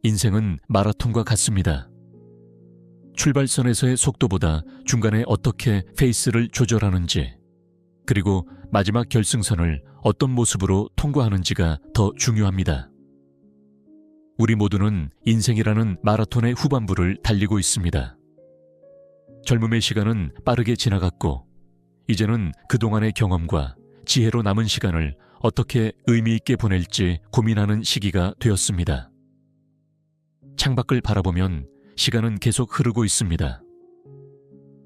인생은 마라톤과 같습니다. 출발선에서의 속도보다 중간에 어떻게 페이스를 조절하는지, 그리고 마지막 결승선을 어떤 모습으로 통과하는지가 더 중요합니다. 우리 모두는 인생이라는 마라톤의 후반부를 달리고 있습니다. 젊음의 시간은 빠르게 지나갔고, 이제는 그동안의 경험과 지혜로 남은 시간을 어떻게 의미 있게 보낼지 고민하는 시기가 되었습니다. 창밖을 바라보면 시간은 계속 흐르고 있습니다.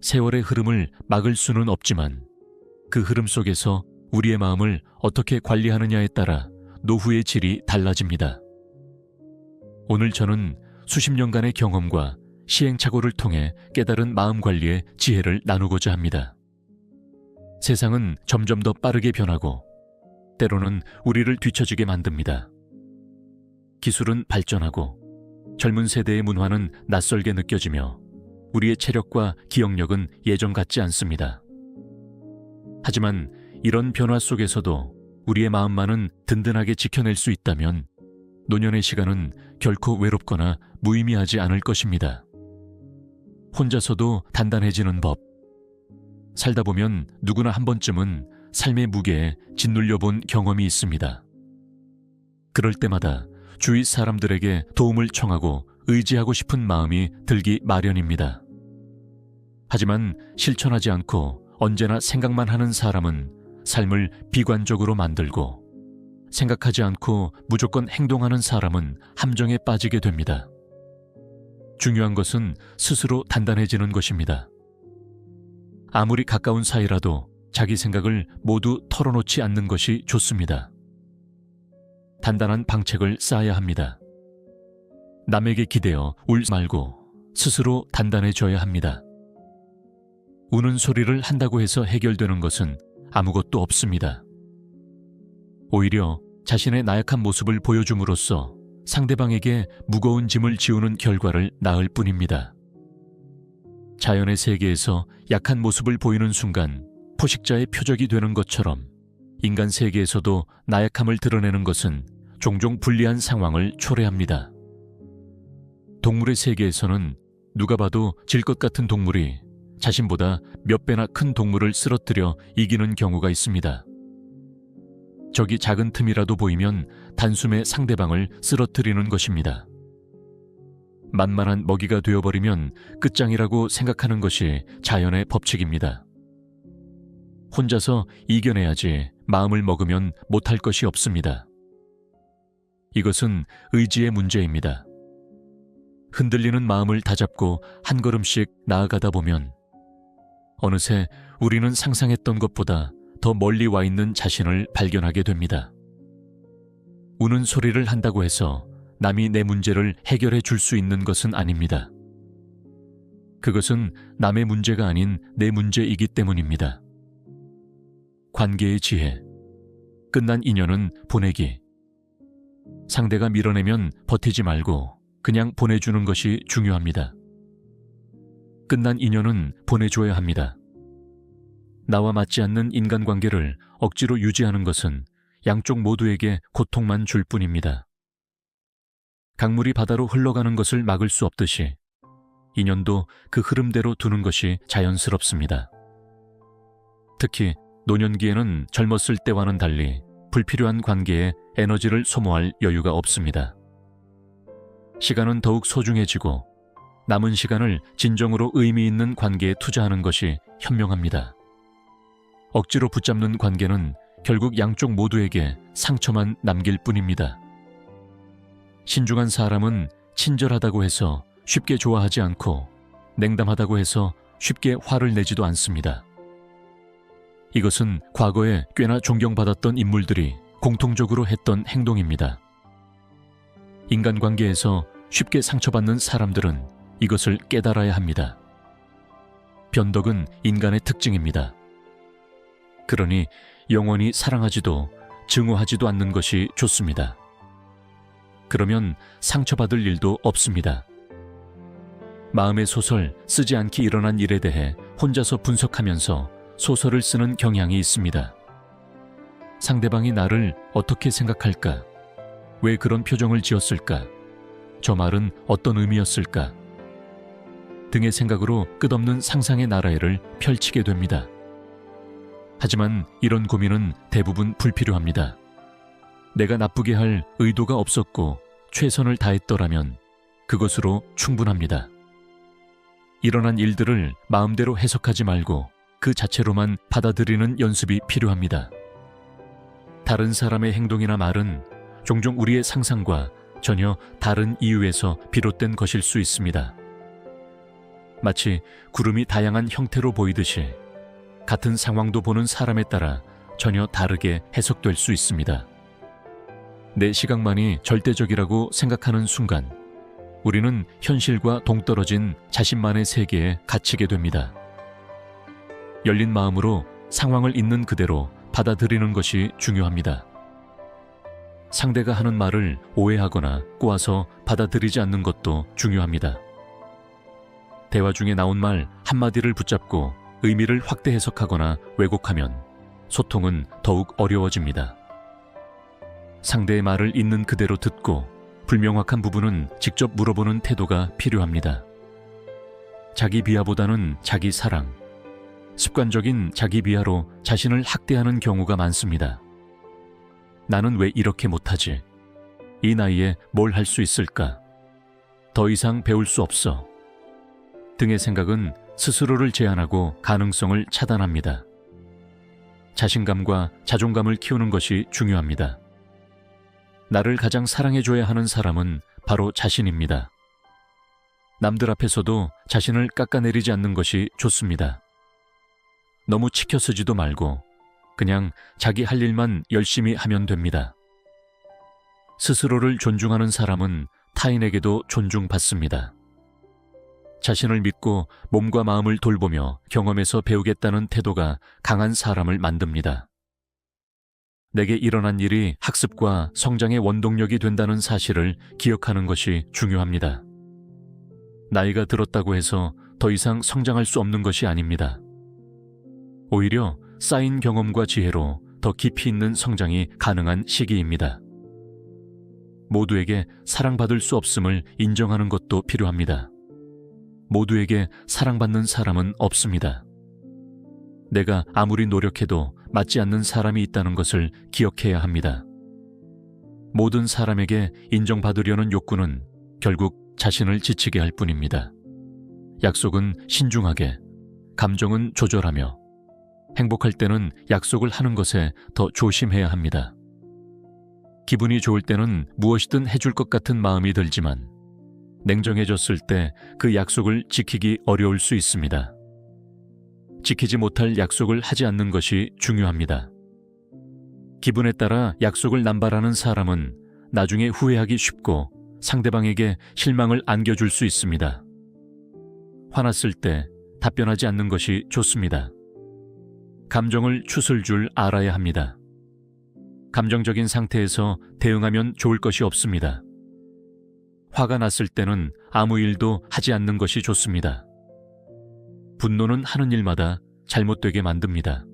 세월의 흐름을 막을 수는 없지만 그 흐름 속에서 우리의 마음을 어떻게 관리하느냐에 따라 노후의 질이 달라집니다. 오늘 저는 수십 년간의 경험과 시행착오를 통해 깨달은 마음 관리의 지혜를 나누고자 합니다. 세상은 점점 더 빠르게 변하고 때로는 우리를 뒤처지게 만듭니다. 기술은 발전하고 젊은 세대의 문화는 낯설게 느껴지며 우리의 체력과 기억력은 예전 같지 않습니다. 하지만 이런 변화 속에서도 우리의 마음만은 든든하게 지켜낼 수 있다면 노년의 시간은 결코 외롭거나 무의미하지 않을 것입니다. 혼자서도 단단해지는 법. 살다 보면 누구나 한 번쯤은 삶의 무게에 짓눌려 본 경험이 있습니다. 그럴 때마다 주위 사람들에게 도움을 청하고 의지하고 싶은 마음이 들기 마련입니다. 하지만 실천하지 않고 언제나 생각만 하는 사람은 삶을 비관적으로 만들고, 생각하지 않고 무조건 행동하는 사람은 함정에 빠지게 됩니다. 중요한 것은 스스로 단단해지는 것입니다. 아무리 가까운 사이라도 자기 생각을 모두 털어놓지 않는 것이 좋습니다. 단단한 방책을 쌓아야 합니다. 남에게 기대어 울지 말고 스스로 단단해져야 합니다. 우는 소리를 한다고 해서 해결되는 것은 아무것도 없습니다. 오히려 자신의 나약한 모습을 보여줌으로써 상대방에게 무거운 짐을 지우는 결과를 낳을 뿐입니다. 자연의 세계에서 약한 모습을 보이는 순간 포식자의 표적이 되는 것처럼 인간 세계에서도 나약함을 드러내는 것은 종종 불리한 상황을 초래합니다. 동물의 세계에서는 누가 봐도 질 것 같은 동물이 자신보다 몇 배나 큰 동물을 쓰러뜨려 이기는 경우가 있습니다. 적이 작은 틈이라도 보이면 단숨에 상대방을 쓰러뜨리는 것입니다. 만만한 먹이가 되어버리면 끝장이라고 생각하는 것이 자연의 법칙입니다. 혼자서 이겨내야지 마음을 먹으면 못할 것이 없습니다. 이것은 의지의 문제입니다. 흔들리는 마음을 다잡고 한 걸음씩 나아가다 보면 어느새 우리는 상상했던 것보다 더 멀리 와 있는 자신을 발견하게 됩니다. 우는 소리를 한다고 해서 남이 내 문제를 해결해 줄 수 있는 것은 아닙니다. 그것은 남의 문제가 아닌 내 문제이기 때문입니다. 관계의 지혜. 끝난 인연은 보내기. 상대가 밀어내면 버티지 말고 그냥 보내주는 것이 중요합니다. 끝난 인연은 보내줘야 합니다. 나와 맞지 않는 인간관계를 억지로 유지하는 것은 양쪽 모두에게 고통만 줄 뿐입니다. 강물이 바다로 흘러가는 것을 막을 수 없듯이 인연도 그 흐름대로 두는 것이 자연스럽습니다. 특히 노년기에는 젊었을 때와는 달리 불필요한 관계에 에너지를 소모할 여유가 없습니다. 시간은 더욱 소중해지고 남은 시간을 진정으로 의미 있는 관계에 투자하는 것이 현명합니다. 억지로 붙잡는 관계는 결국 양쪽 모두에게 상처만 남길 뿐입니다. 신중한 사람은 친절하다고 해서 쉽게 좋아하지 않고 냉담하다고 해서 쉽게 화를 내지도 않습니다. 이것은 과거에 꽤나 존경받았던 인물들이 공통적으로 했던 행동입니다. 인간관계에서 쉽게 상처받는 사람들은 이것을 깨달아야 합니다. 변덕은 인간의 특징입니다. 그러니 영원히 사랑하지도 증오하지도 않는 것이 좋습니다. 그러면 상처받을 일도 없습니다. 마음의 소설 쓰지 않기 일어난 일에 대해 혼자서 분석하면서 소설을 쓰는 경향이 있습니다. 상대방이 나를 어떻게 생각할까? 왜 그런 표정을 지었을까? 저 말은 어떤 의미였을까 등의 생각으로 끝없는 상상의 나라에를 펼치게 됩니다. 하지만 이런 고민은 대부분 불필요합니다. 내가 나쁘게 할 의도가 없었고 최선을 다했더라면 그것으로 충분합니다. 일어난 일들을 마음대로 해석하지 말고 그 자체로만 받아들이는 연습이 필요합니다. 다른 사람의 행동이나 말은 종종 우리의 상상과 전혀 다른 이유에서 비롯된 것일 수 있습니다. 마치 구름이 다양한 형태로 보이듯이 같은 상황도 보는 사람에 따라 전혀 다르게 해석될 수 있습니다. 내 시각만이 절대적이라고 생각하는 순간 우리는 현실과 동떨어진 자신만의 세계에 갇히게 됩니다. 열린 마음으로 상황을 있는 그대로 받아들이는 것이 중요합니다. 상대가 하는 말을 오해하거나 꼬아서 받아들이지 않는 것도 중요합니다. 대화 중에 나온 말 한마디를 붙잡고 의미를 확대 해석하거나 왜곡하면 소통은 더욱 어려워집니다. 상대의 말을 있는 그대로 듣고 불명확한 부분은 직접 물어보는 태도가 필요합니다. 자기 비하보다는 자기 사랑, 습관적인 자기 비하로 자신을 학대하는 경우가 많습니다. 나는 왜 이렇게 못하지? 이 나이에 뭘 할 수 있을까? 더 이상 배울 수 없어. 등의 생각은 스스로를 제한하고 가능성을 차단합니다. 자신감과 자존감을 키우는 것이 중요합니다. 나를 가장 사랑해줘야 하는 사람은 바로 자신입니다. 남들 앞에서도 자신을 깎아내리지 않는 것이 좋습니다. 너무 치켜쓰지도 말고 그냥 자기 할 일만 열심히 하면 됩니다. 스스로를 존중하는 사람은 타인에게도 존중받습니다. 자신을 믿고 몸과 마음을 돌보며 경험에서 배우겠다는 태도가 강한 사람을 만듭니다. 내게 일어난 일이 학습과 성장의 원동력이 된다는 사실을 기억하는 것이 중요합니다. 나이가 들었다고 해서 더 이상 성장할 수 없는 것이 아닙니다. 오히려 쌓인 경험과 지혜로 더 깊이 있는 성장이 가능한 시기입니다. 모두에게 사랑받을 수 없음을 인정하는 것도 필요합니다. 모두에게 사랑받는 사람은 없습니다. 내가 아무리 노력해도 맞지 않는 사람이 있다는 것을 기억해야 합니다. 모든 사람에게 인정받으려는 욕구는 결국 자신을 지치게 할 뿐입니다. 약속은 신중하게, 감정은 조절하며, 행복할 때는 약속을 하는 것에 더 조심해야 합니다. 기분이 좋을 때는 무엇이든 해줄 것 같은 마음이 들지만 냉정해졌을 때 그 약속을 지키기 어려울 수 있습니다. 지키지 못할 약속을 하지 않는 것이 중요합니다. 기분에 따라 약속을 남발하는 사람은 나중에 후회하기 쉽고 상대방에게 실망을 안겨줄 수 있습니다. 화났을 때 답변하지 않는 것이 좋습니다. 감정을 추스를 줄 알아야 합니다. 감정적인 상태에서 대응하면 좋을 것이 없습니다. 화가 났을 때는 아무 일도 하지 않는 것이 좋습니다. 분노는 하는 일마다 잘못되게 만듭니다.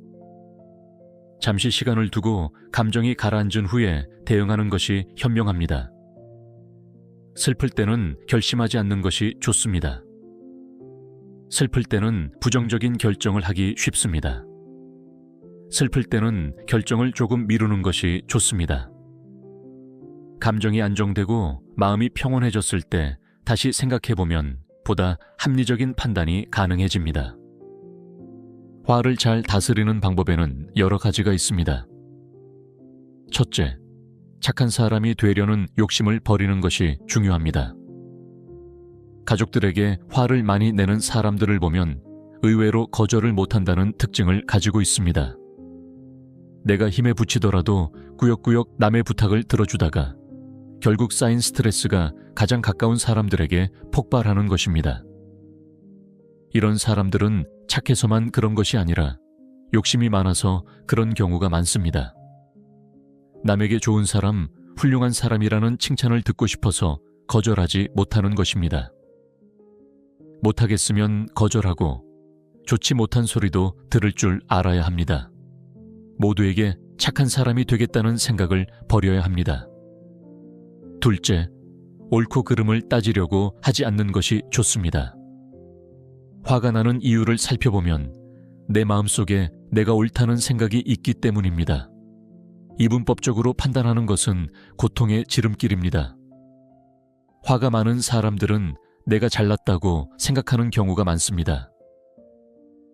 잠시 시간을 두고 감정이 가라앉은 후에 대응하는 것이 현명합니다. 슬플 때는 결심하지 않는 것이 좋습니다. 슬플 때는 부정적인 결정을 하기 쉽습니다. 슬플 때는 결정을 조금 미루는 것이 좋습니다. 감정이 안정되고 마음이 평온해졌을 때 다시 생각해보면 보다 합리적인 판단이 가능해집니다. 화를 잘 다스리는 방법에는 여러 가지가 있습니다. 첫째, 착한 사람이 되려는 욕심을 버리는 것이 중요합니다. 가족들에게 화를 많이 내는 사람들을 보면 의외로 거절을 못한다는 특징을 가지고 있습니다. 내가 힘에 부치더라도 꾸역꾸역 남의 부탁을 들어주다가 결국 쌓인 스트레스가 가장 가까운 사람들에게 폭발하는 것입니다. 이런 사람들은 착해서만 그런 것이 아니라 욕심이 많아서 그런 경우가 많습니다. 남에게 좋은 사람, 훌륭한 사람이라는 칭찬을 듣고 싶어서 거절하지 못하는 것입니다. 못하겠으면 거절하고 좋지 못한 소리도 들을 줄 알아야 합니다. 모두에게 착한 사람이 되겠다는 생각을 버려야 합니다. 둘째, 옳고 그름을 따지려고 하지 않는 것이 좋습니다. 화가 나는 이유를 살펴보면 내 마음속에 내가 옳다는 생각이 있기 때문입니다. 이분법적으로 판단하는 것은 고통의 지름길입니다. 화가 많은 사람들은 내가 잘났다고 생각하는 경우가 많습니다.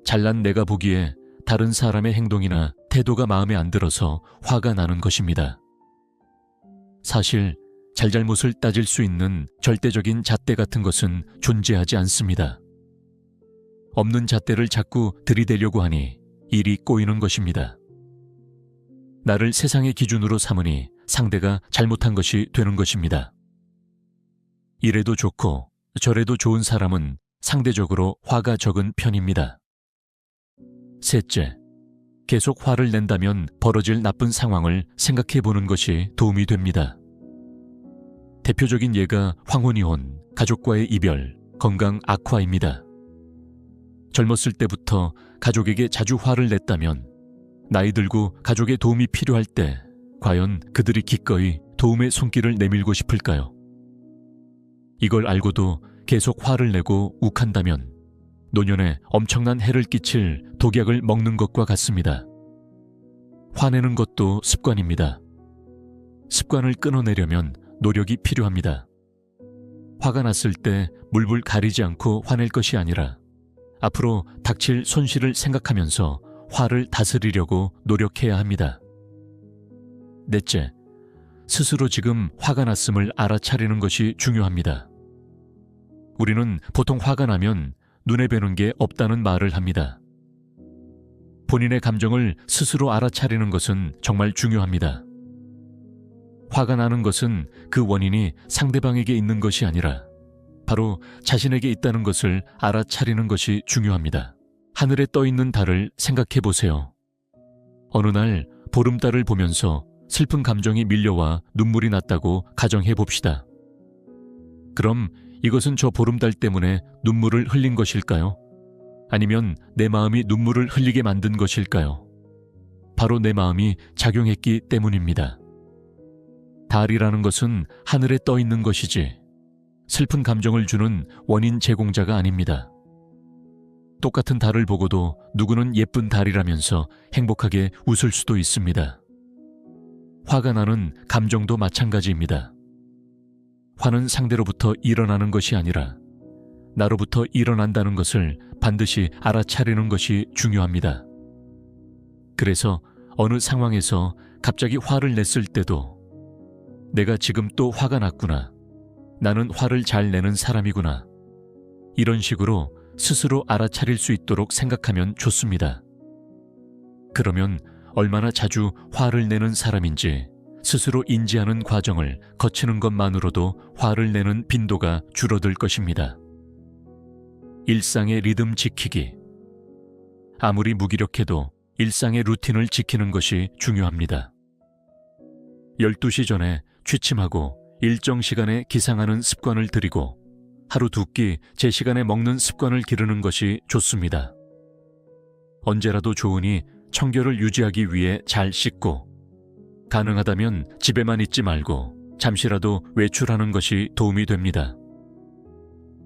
잘난 내가 보기에 다른 사람의 행동이나 태도가 마음에 안 들어서 화가 나는 것입니다. 사실 잘잘못을 따질 수 있는 절대적인 잣대 같은 것은 존재하지 않습니다. 없는 잣대를 자꾸 들이대려고 하니 일이 꼬이는 것입니다. 나를 세상의 기준으로 삼으니 상대가 잘못한 것이 되는 것입니다. 이래도 좋고 저래도 좋은 사람은 상대적으로 화가 적은 편입니다. 셋째, 계속 화를 낸다면 벌어질 나쁜 상황을 생각해 보는 것이 도움이 됩니다. 대표적인 예가 황혼이혼, 가족과의 이별, 건강 악화입니다. 젊었을 때부터 가족에게 자주 화를 냈다면 나이 들고 가족의 도움이 필요할 때 과연 그들이 기꺼이 도움의 손길을 내밀고 싶을까요? 이걸 알고도 계속 화를 내고 욱한다면 노년에 엄청난 해를 끼칠 독약을 먹는 것과 같습니다. 화내는 것도 습관입니다. 습관을 끊어내려면 노력이 필요합니다. 화가 났을 때 물불 가리지 않고 화낼 것이 아니라 앞으로 닥칠 손실을 생각하면서 화를 다스리려고 노력해야 합니다. 넷째, 스스로 지금 화가 났음을 알아차리는 것이 중요합니다. 우리는 보통 화가 나면 눈에 뵈는 게 없다는 말을 합니다. 본인의 감정을 스스로 알아차리는 것은 정말 중요합니다. 화가 나는 것은 그 원인이 상대방에게 있는 것이 아니라 바로 자신에게 있다는 것을 알아차리는 것이 중요합니다. 하늘에 떠 있는 달을 생각해 보세요. 어느 날 보름달을 보면서 슬픈 감정이 밀려와 눈물이 났다고 가정해 봅시다. 그럼 이것은 저 보름달 때문에 눈물을 흘린 것일까요? 아니면 내 마음이 눈물을 흘리게 만든 것일까요? 바로 내 마음이 작용했기 때문입니다. 달이라는 것은 하늘에 떠 있는 것이지 슬픈 감정을 주는 원인 제공자가 아닙니다. 똑같은 달을 보고도 누구는 예쁜 달이라면서 행복하게 웃을 수도 있습니다. 화가 나는 감정도 마찬가지입니다. 화는 상대로부터 일어나는 것이 아니라 나로부터 일어난다는 것을 반드시 알아차리는 것이 중요합니다. 그래서 어느 상황에서 갑자기 화를 냈을 때도 내가 지금 또 화가 났구나. 나는 화를 잘 내는 사람이구나. 이런 식으로 스스로 알아차릴 수 있도록 생각하면 좋습니다. 그러면 얼마나 자주 화를 내는 사람인지 스스로 인지하는 과정을 거치는 것만으로도 화를 내는 빈도가 줄어들 것입니다. 일상의 리듬 지키기. 아무리 무기력해도 일상의 루틴을 지키는 것이 중요합니다. 12시 전에 취침하고 일정 시간에 기상하는 습관을 들이고 하루 두 끼 제 시간에 먹는 습관을 기르는 것이 좋습니다. 언제라도 좋으니 청결을 유지하기 위해 잘 씻고 가능하다면 집에만 있지 말고 잠시라도 외출하는 것이 도움이 됩니다.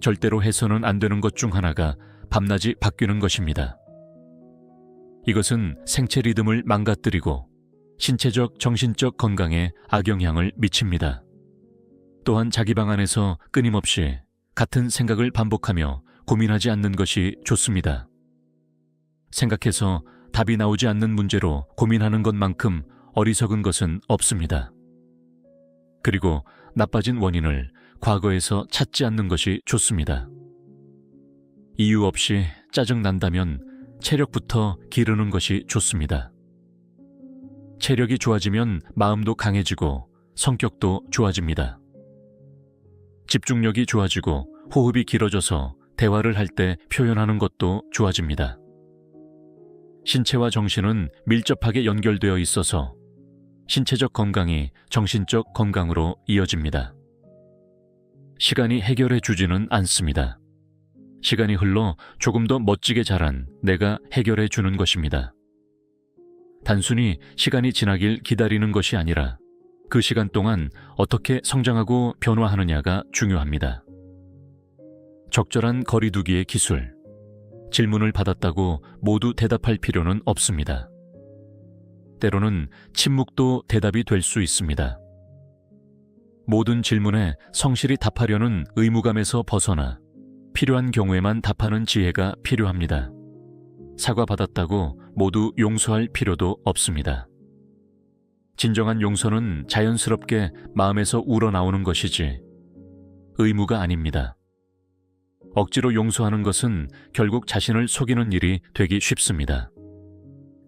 절대로 해서는 안 되는 것 중 하나가 밤낮이 바뀌는 것입니다. 이것은 생체 리듬을 망가뜨리고 신체적, 정신적 건강에 악영향을 미칩니다. 또한 자기 방 안에서 끊임없이 같은 생각을 반복하며 고민하지 않는 것이 좋습니다. 생각해서 답이 나오지 않는 문제로 고민하는 것만큼 어리석은 것은 없습니다. 그리고 나빠진 원인을 과거에서 찾지 않는 것이 좋습니다. 이유 없이 짜증난다면 체력부터 기르는 것이 좋습니다. 체력이 좋아지면 마음도 강해지고 성격도 좋아집니다. 집중력이 좋아지고 호흡이 길어져서 대화를 할 때 표현하는 것도 좋아집니다. 신체와 정신은 밀접하게 연결되어 있어서 신체적 건강이 정신적 건강으로 이어집니다. 시간이 해결해 주지는 않습니다. 시간이 흘러 조금 더 멋지게 자란 내가 해결해 주는 것입니다. 단순히 시간이 지나길 기다리는 것이 아니라 그 시간 동안 어떻게 성장하고 변화하느냐가 중요합니다. 적절한 거리두기의 기술. 질문을 받았다고 모두 대답할 필요는 없습니다. 때로는 침묵도 대답이 될 수 있습니다. 모든 질문에 성실히 답하려는 의무감에서 벗어나 필요한 경우에만 답하는 지혜가 필요합니다. 사과받았다고 모두 용서할 필요도 없습니다. 진정한 용서는 자연스럽게 마음에서 우러나오는 것이지 의무가 아닙니다. 억지로 용서하는 것은 결국 자신을 속이는 일이 되기 쉽습니다.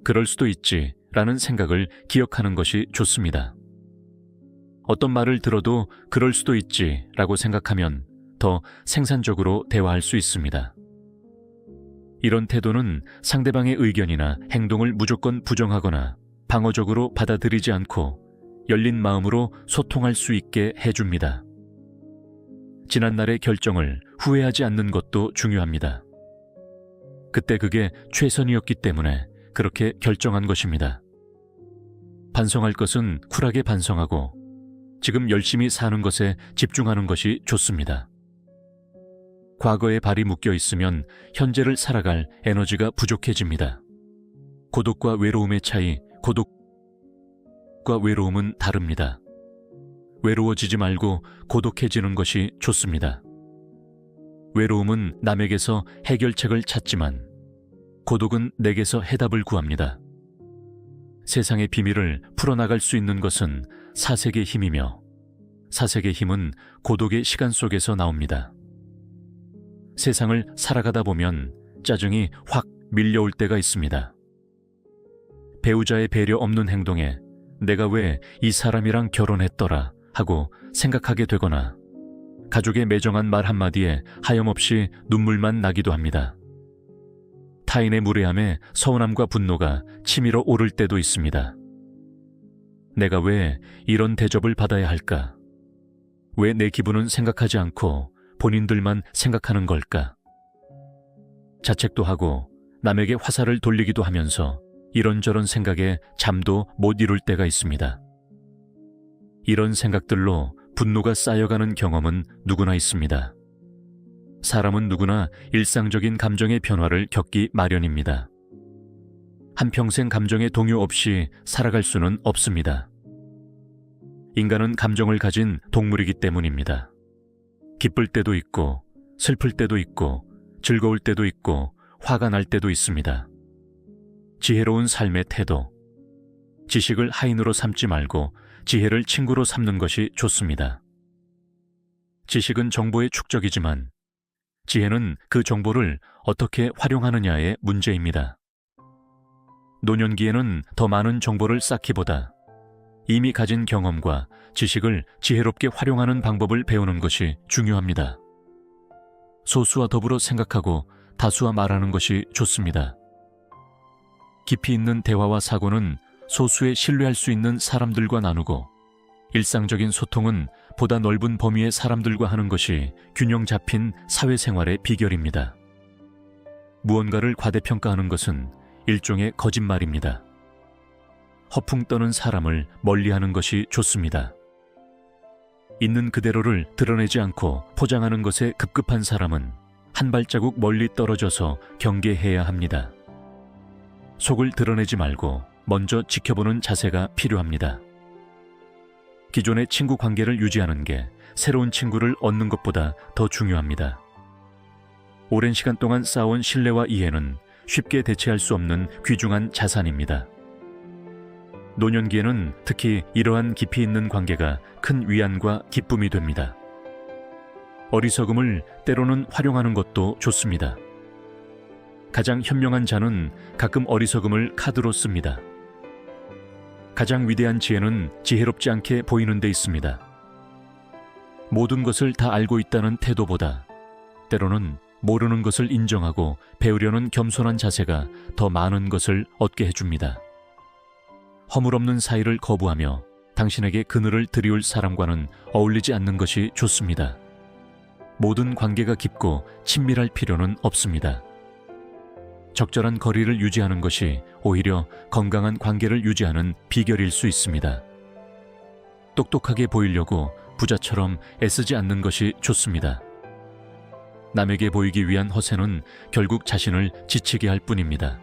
그럴 수도 있지라는 생각을 기억하는 것이 좋습니다. 어떤 말을 들어도 그럴 수도 있지라고 생각하면 더 생산적으로 대화할 수 있습니다. 이런 태도는 상대방의 의견이나 행동을 무조건 부정하거나 방어적으로 받아들이지 않고 열린 마음으로 소통할 수 있게 해줍니다. 지난날의 결정을 후회하지 않는 것도 중요합니다. 그때 그게 최선이었기 때문에 그렇게 결정한 것입니다. 반성할 것은 쿨하게 반성하고 지금 열심히 사는 것에 집중하는 것이 좋습니다. 과거에 발이 묶여 있으면 현재를 살아갈 에너지가 부족해집니다. 고독과 외로움의 차이, 고독과 외로움은 다릅니다. 외로워지지 말고 고독해지는 것이 좋습니다. 외로움은 남에게서 해결책을 찾지만 고독은 내게서 해답을 구합니다. 세상의 비밀을 풀어나갈 수 있는 것은 사색의 힘이며 사색의 힘은 고독의 시간 속에서 나옵니다. 세상을 살아가다 보면 짜증이 확 밀려올 때가 있습니다. 배우자의 배려 없는 행동에 내가 왜 이 사람이랑 결혼했더라 하고 생각하게 되거나 가족의 매정한 말 한마디에 하염없이 눈물만 나기도 합니다. 타인의 무례함에 서운함과 분노가 치밀어 오를 때도 있습니다. 내가 왜 이런 대접을 받아야 할까? 왜 내 기분은 생각하지 않고 본인들만 생각하는 걸까? 자책도 하고 남에게 화살을 돌리기도 하면서 이런저런 생각에 잠도 못 이룰 때가 있습니다. 이런 생각들로 분노가 쌓여가는 경험은 누구나 있습니다. 사람은 누구나 일상적인 감정의 변화를 겪기 마련입니다. 한평생 감정의 동요 없이 살아갈 수는 없습니다. 인간은 감정을 가진 동물이기 때문입니다. 기쁠 때도 있고 슬플 때도 있고 즐거울 때도 있고 화가 날 때도 있습니다. 지혜로운 삶의 태도. 지식을 하인으로 삼지 말고 지혜를 친구로 삼는 것이 좋습니다. 지식은 정보의 축적이지만 지혜는 그 정보를 어떻게 활용하느냐의 문제입니다. 노년기에는 더 많은 정보를 쌓기보다 이미 가진 경험과 지식을 지혜롭게 활용하는 방법을 배우는 것이 중요합니다. 소수와 더불어 생각하고 다수와 말하는 것이 좋습니다. 깊이 있는 대화와 사고는 소수에 신뢰할 수 있는 사람들과 나누고 일상적인 소통은 보다 넓은 범위의 사람들과 하는 것이 균형 잡힌 사회생활의 비결입니다. 무언가를 과대평가하는 것은 일종의 거짓말입니다. 허풍 떠는 사람을 멀리하는 것이 좋습니다. 있는 그대로를 드러내지 않고 포장하는 것에 급급한 사람은 한 발자국 멀리 떨어져서 경계해야 합니다. 속을 드러내지 말고 먼저 지켜보는 자세가 필요합니다. 기존의 친구 관계를 유지하는 게 새로운 친구를 얻는 것보다 더 중요합니다. 오랜 시간 동안 쌓아온 신뢰와 이해는 쉽게 대체할 수 없는 귀중한 자산입니다. 노년기에는 특히 이러한 깊이 있는 관계가 큰 위안과 기쁨이 됩니다. 어리석음을 때로는 활용하는 것도 좋습니다. 가장 현명한 자는 가끔 어리석음을 카드로 씁니다. 가장 위대한 지혜는 지혜롭지 않게 보이는 데 있습니다. 모든 것을 다 알고 있다는 태도보다 때로는 모르는 것을 인정하고 배우려는 겸손한 자세가 더 많은 것을 얻게 해줍니다. 허물없는 사이를 거부하며 당신에게 그늘을 드리울 사람과는 어울리지 않는 것이 좋습니다. 모든 관계가 깊고 친밀할 필요는 없습니다. 적절한 거리를 유지하는 것이 오히려 건강한 관계를 유지하는 비결일 수 있습니다. 똑똑하게 보이려고 부자처럼 애쓰지 않는 것이 좋습니다. 남에게 보이기 위한 허세는 결국 자신을 지치게 할 뿐입니다.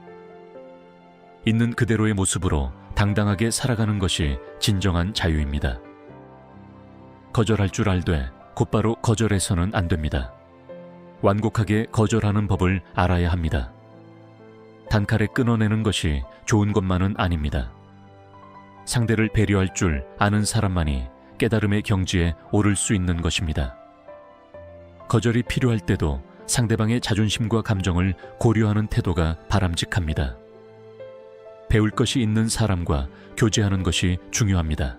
있는 그대로의 모습으로 당당하게 살아가는 것이 진정한 자유입니다. 거절할 줄 알되 곧바로 거절해서는 안 됩니다. 완곡하게 거절하는 법을 알아야 합니다. 단칼에 끊어내는 것이 좋은 것만은 아닙니다. 상대를 배려할 줄 아는 사람만이 깨달음의 경지에 오를 수 있는 것입니다. 거절이 필요할 때도 상대방의 자존심과 감정을 고려하는 태도가 바람직합니다. 배울 것이 있는 사람과 교제하는 것이 중요합니다.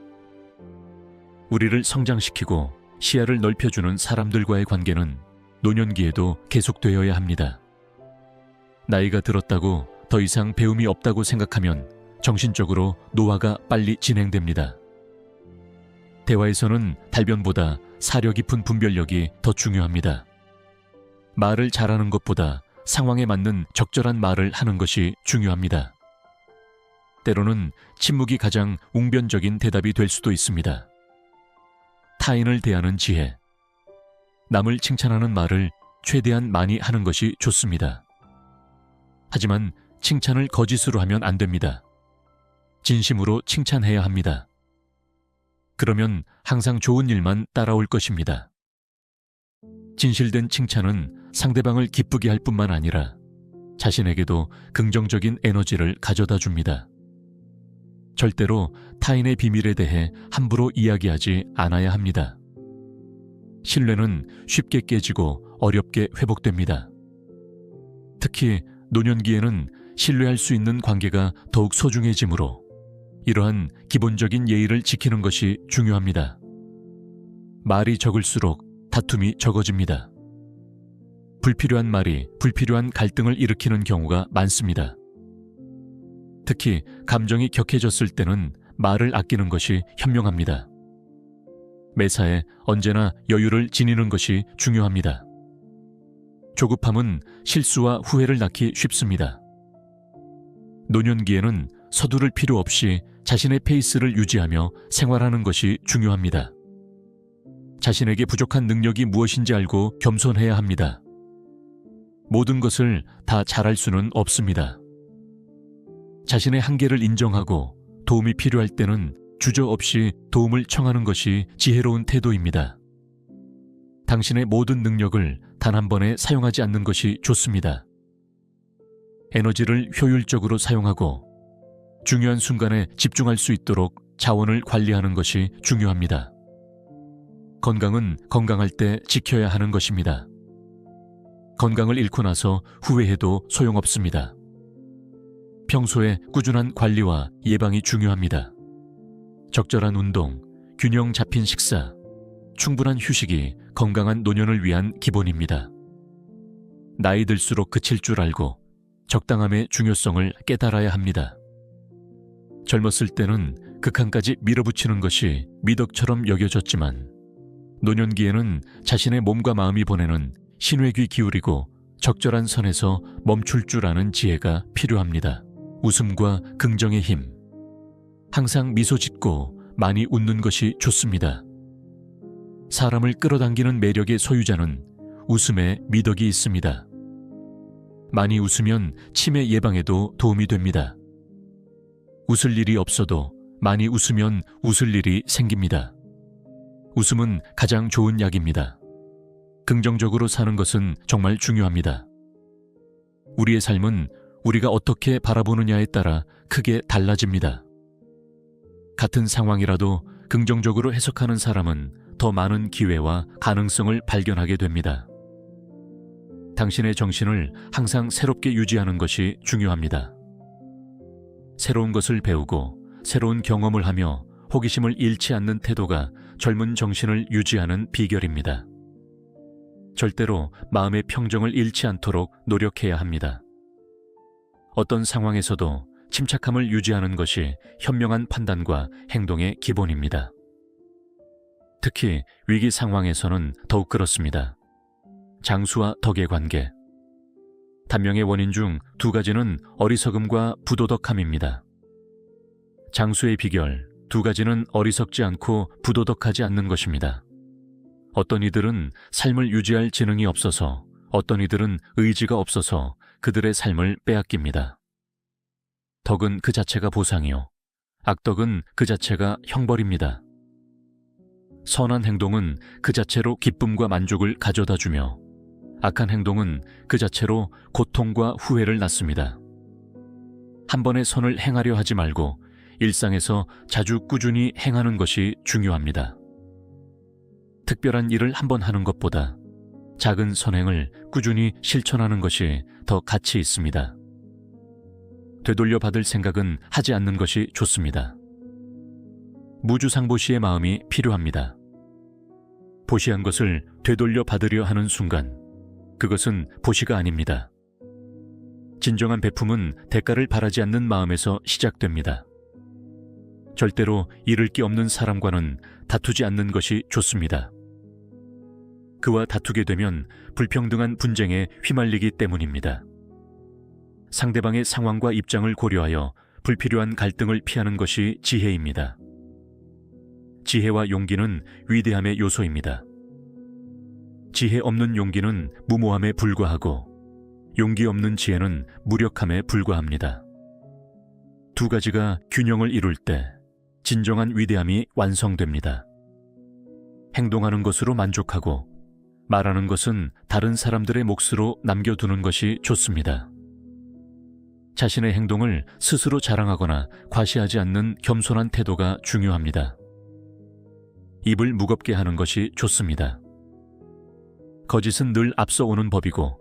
우리를 성장시키고 시야를 넓혀주는 사람들과의 관계는 노년기에도 계속되어야 합니다. 나이가 들었다고 더 이상 배움이 없다고 생각하면 정신적으로 노화가 빨리 진행됩니다. 대화에서는 달변보다 사려 깊은 분별력이 더 중요합니다. 말을 잘하는 것보다 상황에 맞는 적절한 말을 하는 것이 중요합니다. 때로는 침묵이 가장 웅변적인 대답이 될 수도 있습니다. 타인을 대하는 지혜. 남을 칭찬하는 말을 최대한 많이 하는 것이 좋습니다. 하지만 칭찬을 거짓으로 하면 안 됩니다. 진심으로 칭찬해야 합니다. 그러면 항상 좋은 일만 따라올 것입니다. 진실된 칭찬은 상대방을 기쁘게 할 뿐만 아니라 자신에게도 긍정적인 에너지를 가져다 줍니다. 절대로 타인의 비밀에 대해 함부로 이야기하지 않아야 합니다. 신뢰는 쉽게 깨지고 어렵게 회복됩니다. 특히 노년기에는 신뢰할 수 있는 관계가 더욱 소중해지므로 이러한 기본적인 예의를 지키는 것이 중요합니다. 말이 적을수록 다툼이 적어집니다. 불필요한 말이 불필요한 갈등을 일으키는 경우가 많습니다. 특히 감정이 격해졌을 때는 말을 아끼는 것이 현명합니다. 매사에 언제나 여유를 지니는 것이 중요합니다. 조급함은 실수와 후회를 낳기 쉽습니다. 노년기에는 서두를 필요 없이 자신의 페이스를 유지하며 생활하는 것이 중요합니다. 자신에게 부족한 능력이 무엇인지 알고 겸손해야 합니다. 모든 것을 다 잘할 수는 없습니다. 자신의 한계를 인정하고 도움이 필요할 때는 주저없이 도움을 청하는 것이 지혜로운 태도입니다. 당신의 모든 능력을 단 한 번에 사용하지 않는 것이 좋습니다. 에너지를 효율적으로 사용하고 중요한 순간에 집중할 수 있도록 자원을 관리하는 것이 중요합니다. 건강은 건강할 때 지켜야 하는 것입니다. 건강을 잃고 나서 후회해도 소용없습니다. 평소에 꾸준한 관리와 예방이 중요합니다. 적절한 운동, 균형 잡힌 식사, 충분한 휴식이 건강한 노년을 위한 기본입니다. 나이 들수록 그칠 줄 알고 적당함의 중요성을 깨달아야 합니다. 젊었을 때는 극한까지 밀어붙이는 것이 미덕처럼 여겨졌지만 노년기에는 자신의 몸과 마음이 보내는 신뢰귀 기울이고 적절한 선에서 멈출 줄 아는 지혜가 필요합니다. 웃음과 긍정의 힘. 항상 미소 짓고 많이 웃는 것이 좋습니다. 사람을 끌어당기는 매력의 소유자는 웃음에 미덕이 있습니다. 많이 웃으면 치매 예방에도 도움이 됩니다. 웃을 일이 없어도 많이 웃으면 웃을 일이 생깁니다. 웃음은 가장 좋은 약입니다. 긍정적으로 사는 것은 정말 중요합니다. 우리의 삶은 우리가 어떻게 바라보느냐에 따라 크게 달라집니다. 같은 상황이라도 긍정적으로 해석하는 사람은 더 많은 기회와 가능성을 발견하게 됩니다. 당신의 정신을 항상 새롭게 유지하는 것이 중요합니다. 새로운 것을 배우고 새로운 경험을 하며 호기심을 잃지 않는 태도가 젊은 정신을 유지하는 비결입니다. 절대로 마음의 평정을 잃지 않도록 노력해야 합니다. 어떤 상황에서도 침착함을 유지하는 것이 현명한 판단과 행동의 기본입니다. 특히 위기 상황에서는 더욱 그렇습니다. 장수와 덕의 관계. 단명의 원인 중 두 가지는 어리석음과 부도덕함입니다. 장수의 비결, 두 가지는 어리석지 않고 부도덕하지 않는 것입니다. 어떤 이들은 삶을 유지할 지능이 없어서, 어떤 이들은 의지가 없어서 그들의 삶을 빼앗깁니다. 덕은 그 자체가 보상이요, 악덕은 그 자체가 형벌입니다. 선한 행동은 그 자체로 기쁨과 만족을 가져다 주며, 악한 행동은 그 자체로 고통과 후회를 낳습니다. 한 번의 선을 행하려 하지 말고 일상에서 자주 꾸준히 행하는 것이 중요합니다. 특별한 일을 한 번 하는 것보다 작은 선행을 꾸준히 실천하는 것이 더 가치 있습니다. 되돌려 받을 생각은 하지 않는 것이 좋습니다. 무주상보시의 마음이 필요합니다. 보시한 것을 되돌려 받으려 하는 순간, 그것은 보시가 아닙니다. 진정한 베품은 대가를 바라지 않는 마음에서 시작됩니다. 절대로 잃을 게 없는 사람과는 다투지 않는 것이 좋습니다. 그와 다투게 되면 불평등한 분쟁에 휘말리기 때문입니다. 상대방의 상황과 입장을 고려하여 불필요한 갈등을 피하는 것이 지혜입니다. 지혜와 용기는 위대함의 요소입니다. 지혜 없는 용기는 무모함에 불과하고, 용기 없는 지혜는 무력함에 불과합니다. 두 가지가 균형을 이룰 때 진정한 위대함이 완성됩니다. 행동하는 것으로 만족하고 말하는 것은 다른 사람들의 몫으로 남겨두는 것이 좋습니다. 자신의 행동을 스스로 자랑하거나 과시하지 않는 겸손한 태도가 중요합니다. 입을 무겁게 하는 것이 좋습니다. 거짓은 늘 앞서오는 법이고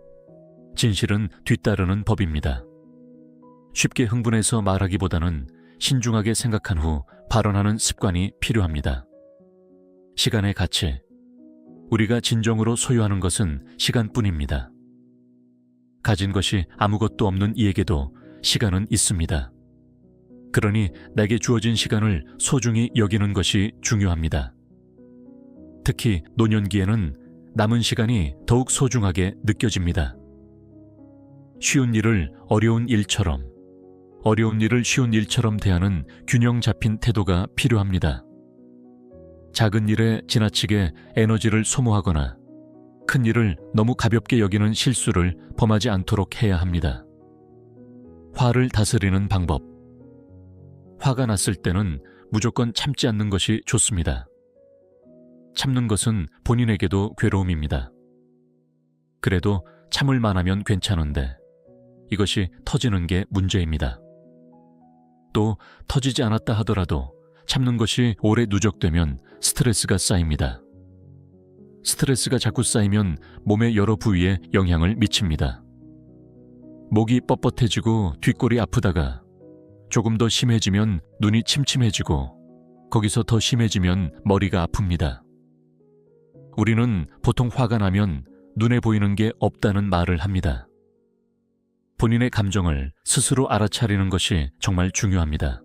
진실은 뒤따르는 법입니다. 쉽게 흥분해서 말하기보다는 신중하게 생각한 후 발언하는 습관이 필요합니다. 시간의 가치. 우리가 진정으로 소유하는 것은 시간뿐입니다. 가진 것이 아무것도 없는 이에게도 시간은 있습니다. 그러니 내게 주어진 시간을 소중히 여기는 것이 중요합니다. 특히 노년기에는 남은 시간이 더욱 소중하게 느껴집니다. 쉬운 일을 어려운 일처럼, 어려운 일을 쉬운 일처럼 대하는 균형 잡힌 태도가 필요합니다. 작은 일에 지나치게 에너지를 소모하거나 큰 일을 너무 가볍게 여기는 실수를 범하지 않도록 해야 합니다. 화를 다스리는 방법. 화가 났을 때는 무조건 참지 않는 것이 좋습니다. 참는 것은 본인에게도 괴로움입니다. 그래도 참을 만하면 괜찮은데 이것이 터지는 게 문제입니다. 또 터지지 않았다 하더라도 참는 것이 오래 누적되면 스트레스가 쌓입니다. 스트레스가 자꾸 쌓이면 몸의 여러 부위에 영향을 미칩니다. 목이 뻣뻣해지고 뒷골이 아프다가 조금 더 심해지면 눈이 침침해지고 거기서 더 심해지면 머리가 아픕니다. 우리는 보통 화가 나면 눈에 보이는 게 없다는 말을 합니다. 본인의 감정을 스스로 알아차리는 것이 정말 중요합니다.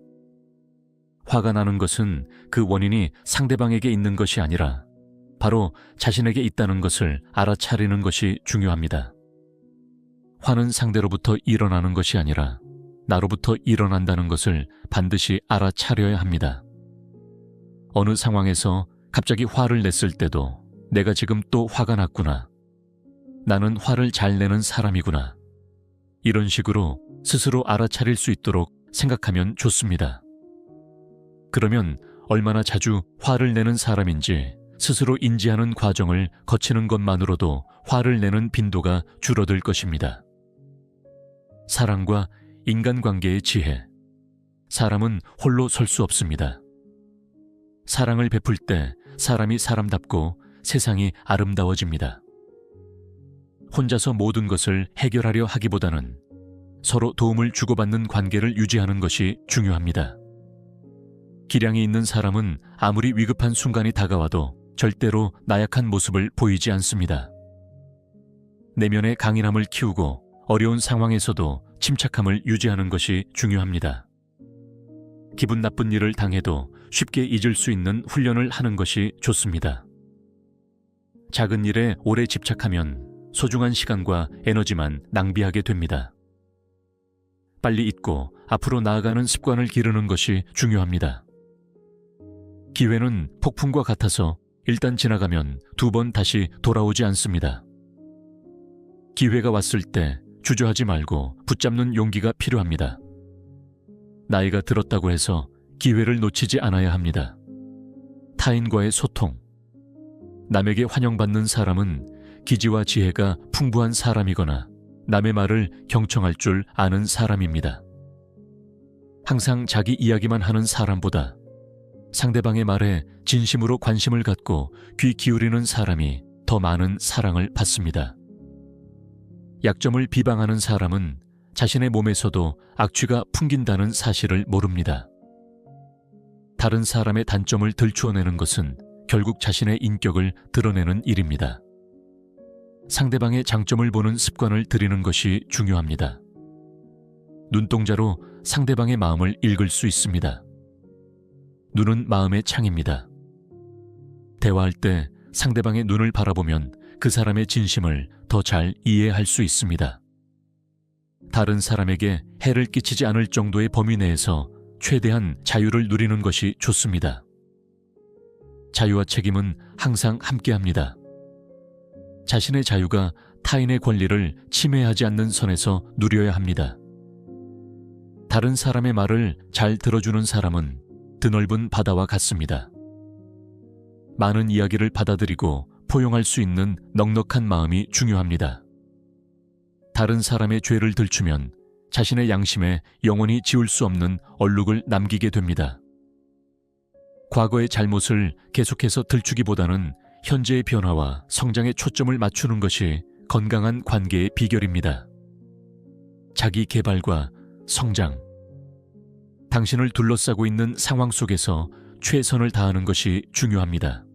화가 나는 것은 그 원인이 상대방에게 있는 것이 아니라 바로 자신에게 있다는 것을 알아차리는 것이 중요합니다. 화는 상대로부터 일어나는 것이 아니라 나로부터 일어난다는 것을 반드시 알아차려야 합니다. 어느 상황에서 갑자기 화를 냈을 때도 내가 지금 또 화가 났구나. 나는 화를 잘 내는 사람이구나. 이런 식으로 스스로 알아차릴 수 있도록 생각하면 좋습니다. 그러면 얼마나 자주 화를 내는 사람인지 스스로 인지하는 과정을 거치는 것만으로도 화를 내는 빈도가 줄어들 것입니다. 사랑과 인간관계의 지혜. 사람은 홀로 설 수 없습니다. 사랑을 베풀 때 사람이 사람답고 세상이 아름다워집니다. 혼자서 모든 것을 해결하려 하기보다는 서로 도움을 주고받는 관계를 유지하는 것이 중요합니다. 기량이 있는 사람은 아무리 위급한 순간이 다가와도 절대로 나약한 모습을 보이지 않습니다. 내면의 강인함을 키우고 어려운 상황에서도 침착함을 유지하는 것이 중요합니다. 기분 나쁜 일을 당해도 쉽게 잊을 수 있는 훈련을 하는 것이 좋습니다. 작은 일에 오래 집착하면 소중한 시간과 에너지만 낭비하게 됩니다. 빨리 잊고 앞으로 나아가는 습관을 기르는 것이 중요합니다. 기회는 폭풍과 같아서 일단 지나가면 두 번 다시 돌아오지 않습니다. 기회가 왔을 때 주저하지 말고 붙잡는 용기가 필요합니다. 나이가 들었다고 해서 기회를 놓치지 않아야 합니다. 타인과의 소통. 남에게 환영받는 사람은 기지와 지혜가 풍부한 사람이거나 남의 말을 경청할 줄 아는 사람입니다. 항상 자기 이야기만 하는 사람보다 상대방의 말에 진심으로 관심을 갖고 귀 기울이는 사람이 더 많은 사랑을 받습니다. 약점을 비방하는 사람은 자신의 몸에서도 악취가 풍긴다는 사실을 모릅니다. 다른 사람의 단점을 들추어내는 것은 결국 자신의 인격을 드러내는 일입니다. 상대방의 장점을 보는 습관을 들이는 것이 중요합니다. 눈동자로 상대방의 마음을 읽을 수 있습니다. 눈은 마음의 창입니다. 대화할 때 상대방의 눈을 바라보면 그 사람의 진심을 더 잘 이해할 수 있습니다. 다른 사람에게 해를 끼치지 않을 정도의 범위 내에서 최대한 자유를 누리는 것이 좋습니다. 자유와 책임은 항상 함께합니다. 자신의 자유가 타인의 권리를 침해하지 않는 선에서 누려야 합니다. 다른 사람의 말을 잘 들어주는 사람은 드넓은 바다와 같습니다. 많은 이야기를 받아들이고 포용할 수 있는 넉넉한 마음이 중요합니다. 다른 사람의 죄를 들추면 자신의 양심에 영원히 지울 수 없는 얼룩을 남기게 됩니다. 과거의 잘못을 계속해서 들추기보다는 현재의 변화와 성장에 초점을 맞추는 것이 건강한 관계의 비결입니다. 자기 개발과 성장. 당신을 둘러싸고 있는 상황 속에서 최선을 다하는 것이 중요합니다.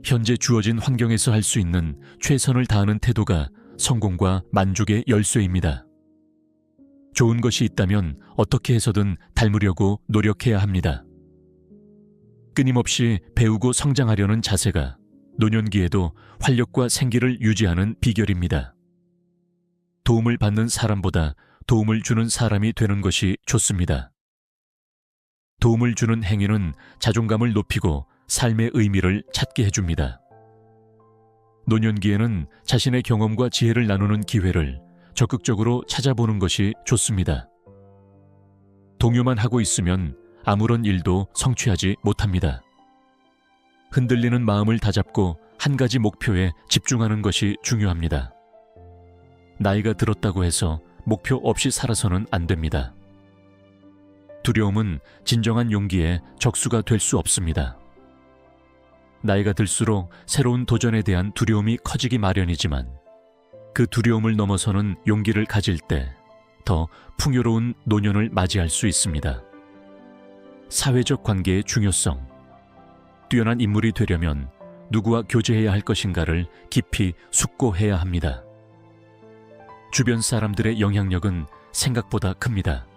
현재 주어진 환경에서 할 수 있는 최선을 다하는 태도가 성공과 만족의 열쇠입니다. 좋은 것이 있다면 어떻게 해서든 닮으려고 노력해야 합니다. 끊임없이 배우고 성장하려는 자세가 노년기에도 활력과 생기를 유지하는 비결입니다. 도움을 받는 사람보다 도움을 주는 사람이 되는 것이 좋습니다. 도움을 주는 행위는 자존감을 높이고 삶의 의미를 찾게 해줍니다. 노년기에는 자신의 경험과 지혜를 나누는 기회를 적극적으로 찾아보는 것이 좋습니다. 동요만 하고 있으면 아무런 일도 성취하지 못합니다. 흔들리는 마음을 다잡고 한 가지 목표에 집중하는 것이 중요합니다. 나이가 들었다고 해서 목표 없이 살아서는 안 됩니다. 두려움은 진정한 용기의 적수가 될 수 없습니다. 나이가 들수록 새로운 도전에 대한 두려움이 커지기 마련이지만 그 두려움을 넘어서는 용기를 가질 때 더 풍요로운 노년을 맞이할 수 있습니다. 사회적 관계의 중요성. 뛰어난 인물이 되려면 누구와 교제해야 할 것인가를 깊이 숙고해야 합니다. 주변 사람들의 영향력은 생각보다 큽니다.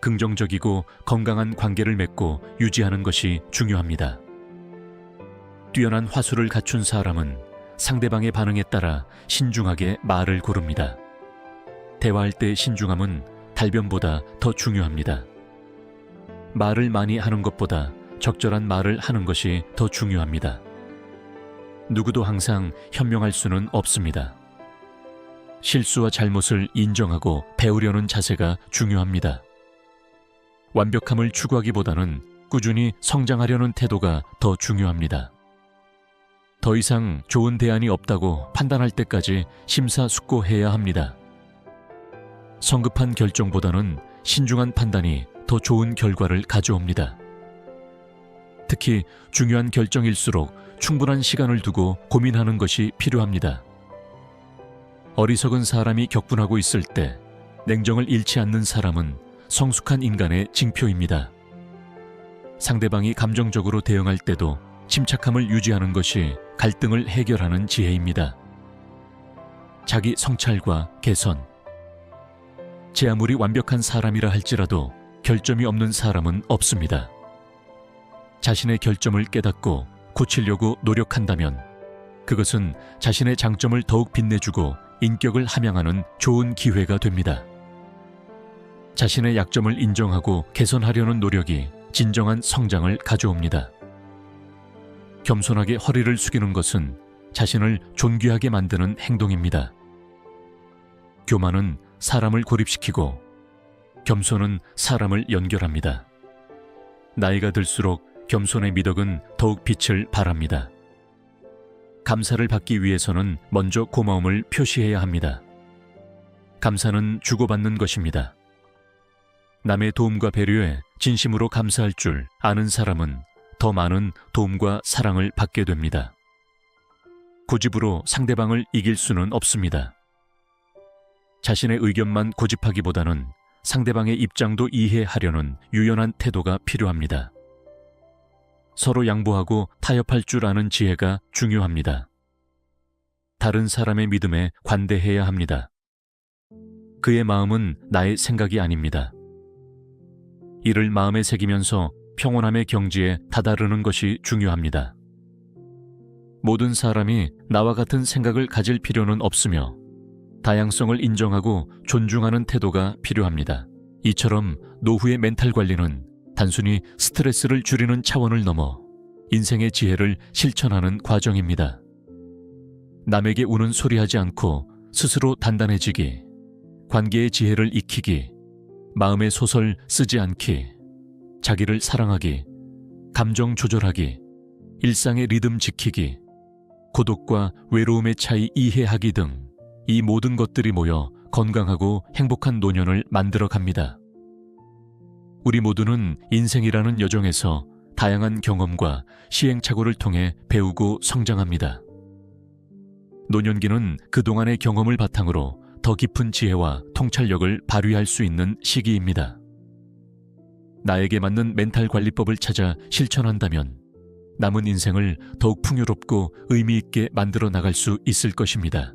긍정적이고 건강한 관계를 맺고 유지하는 것이 중요합니다. 뛰어난 화술을 갖춘 사람은 상대방의 반응에 따라 신중하게 말을 고릅니다. 대화할 때의 신중함은 달변보다 더 중요합니다. 말을 많이 하는 것보다 적절한 말을 하는 것이 더 중요합니다. 누구도 항상 현명할 수는 없습니다. 실수와 잘못을 인정하고 배우려는 자세가 중요합니다. 완벽함을 추구하기보다는 꾸준히 성장하려는 태도가 더 중요합니다. 더 이상 좋은 대안이 없다고 판단할 때까지 심사숙고해야 합니다. 성급한 결정보다는 신중한 판단이 더 좋은 결과를 가져옵니다. 특히 중요한 결정일수록 충분한 시간을 두고 고민하는 것이 필요합니다. 어리석은 사람이 격분하고 있을 때 냉정을 잃지 않는 사람은 성숙한 인간의 징표입니다. 상대방이 감정적으로 대응할 때도 침착함을 유지하는 것이 갈등을 해결하는 지혜입니다. 자기 성찰과 개선. 제 아무리 완벽한 사람이라 할지라도 결점이 없는 사람은 없습니다. 자신의 결점을 깨닫고 고치려고 노력한다면 그것은 자신의 장점을 더욱 빛내주고 인격을 함양하는 좋은 기회가 됩니다. 자신의 약점을 인정하고 개선하려는 노력이 진정한 성장을 가져옵니다. 겸손하게 허리를 숙이는 것은 자신을 존귀하게 만드는 행동입니다. 교만은 사람을 고립시키고 겸손은 사람을 연결합니다. 나이가 들수록 겸손의 미덕은 더욱 빛을 발합니다. 감사를 받기 위해서는 먼저 고마움을 표시해야 합니다. 감사는 주고받는 것입니다. 남의 도움과 배려에 진심으로 감사할 줄 아는 사람은 더 많은 도움과 사랑을 받게 됩니다. 고집으로 상대방을 이길 수는 없습니다. 자신의 의견만 고집하기보다는 상대방의 입장도 이해하려는 유연한 태도가 필요합니다. 서로 양보하고 타협할 줄 아는 지혜가 중요합니다. 다른 사람의 믿음에 관대해야 합니다. 그의 마음은 나의 생각이 아닙니다. 이를 마음에 새기면서 평온함의 경지에 다다르는 것이 중요합니다. 모든 사람이 나와 같은 생각을 가질 필요는 없으며 다양성을 인정하고 존중하는 태도가 필요합니다. 이처럼 노후의 멘탈 관리는 단순히 스트레스를 줄이는 차원을 넘어 인생의 지혜를 실천하는 과정입니다. 남에게 우는 소리하지 않고 스스로 단단해지기, 관계의 지혜를 익히기, 마음의 소설 쓰지 않기, 자기를 사랑하기, 감정 조절하기, 일상의 리듬 지키기, 고독과 외로움의 차이 이해하기 등 이 모든 것들이 모여 건강하고 행복한 노년을 만들어 갑니다. 우리 모두는 인생이라는 여정에서 다양한 경험과 시행착오를 통해 배우고 성장합니다. 노년기는 그동안의 경험을 바탕으로 더 깊은 지혜와 통찰력을 발휘할 수 있는 시기입니다. 나에게 맞는 멘탈 관리법을 찾아 실천한다면 남은 인생을 더욱 풍요롭고 의미 있게 만들어 나갈 수 있을 것입니다.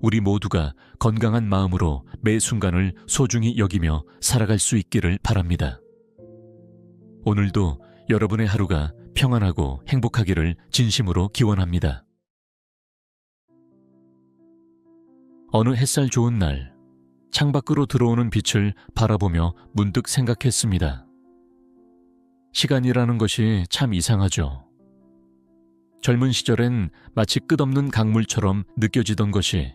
우리 모두가 건강한 마음으로 매 순간을 소중히 여기며 살아갈 수 있기를 바랍니다. 오늘도 여러분의 하루가 평안하고 행복하기를 진심으로 기원합니다. 어느 햇살 좋은 날, 창밖으로 들어오는 빛을 바라보며 문득 생각했습니다. 시간이라는 것이 참 이상하죠. 젊은 시절엔 마치 끝없는 강물처럼 느껴지던 것이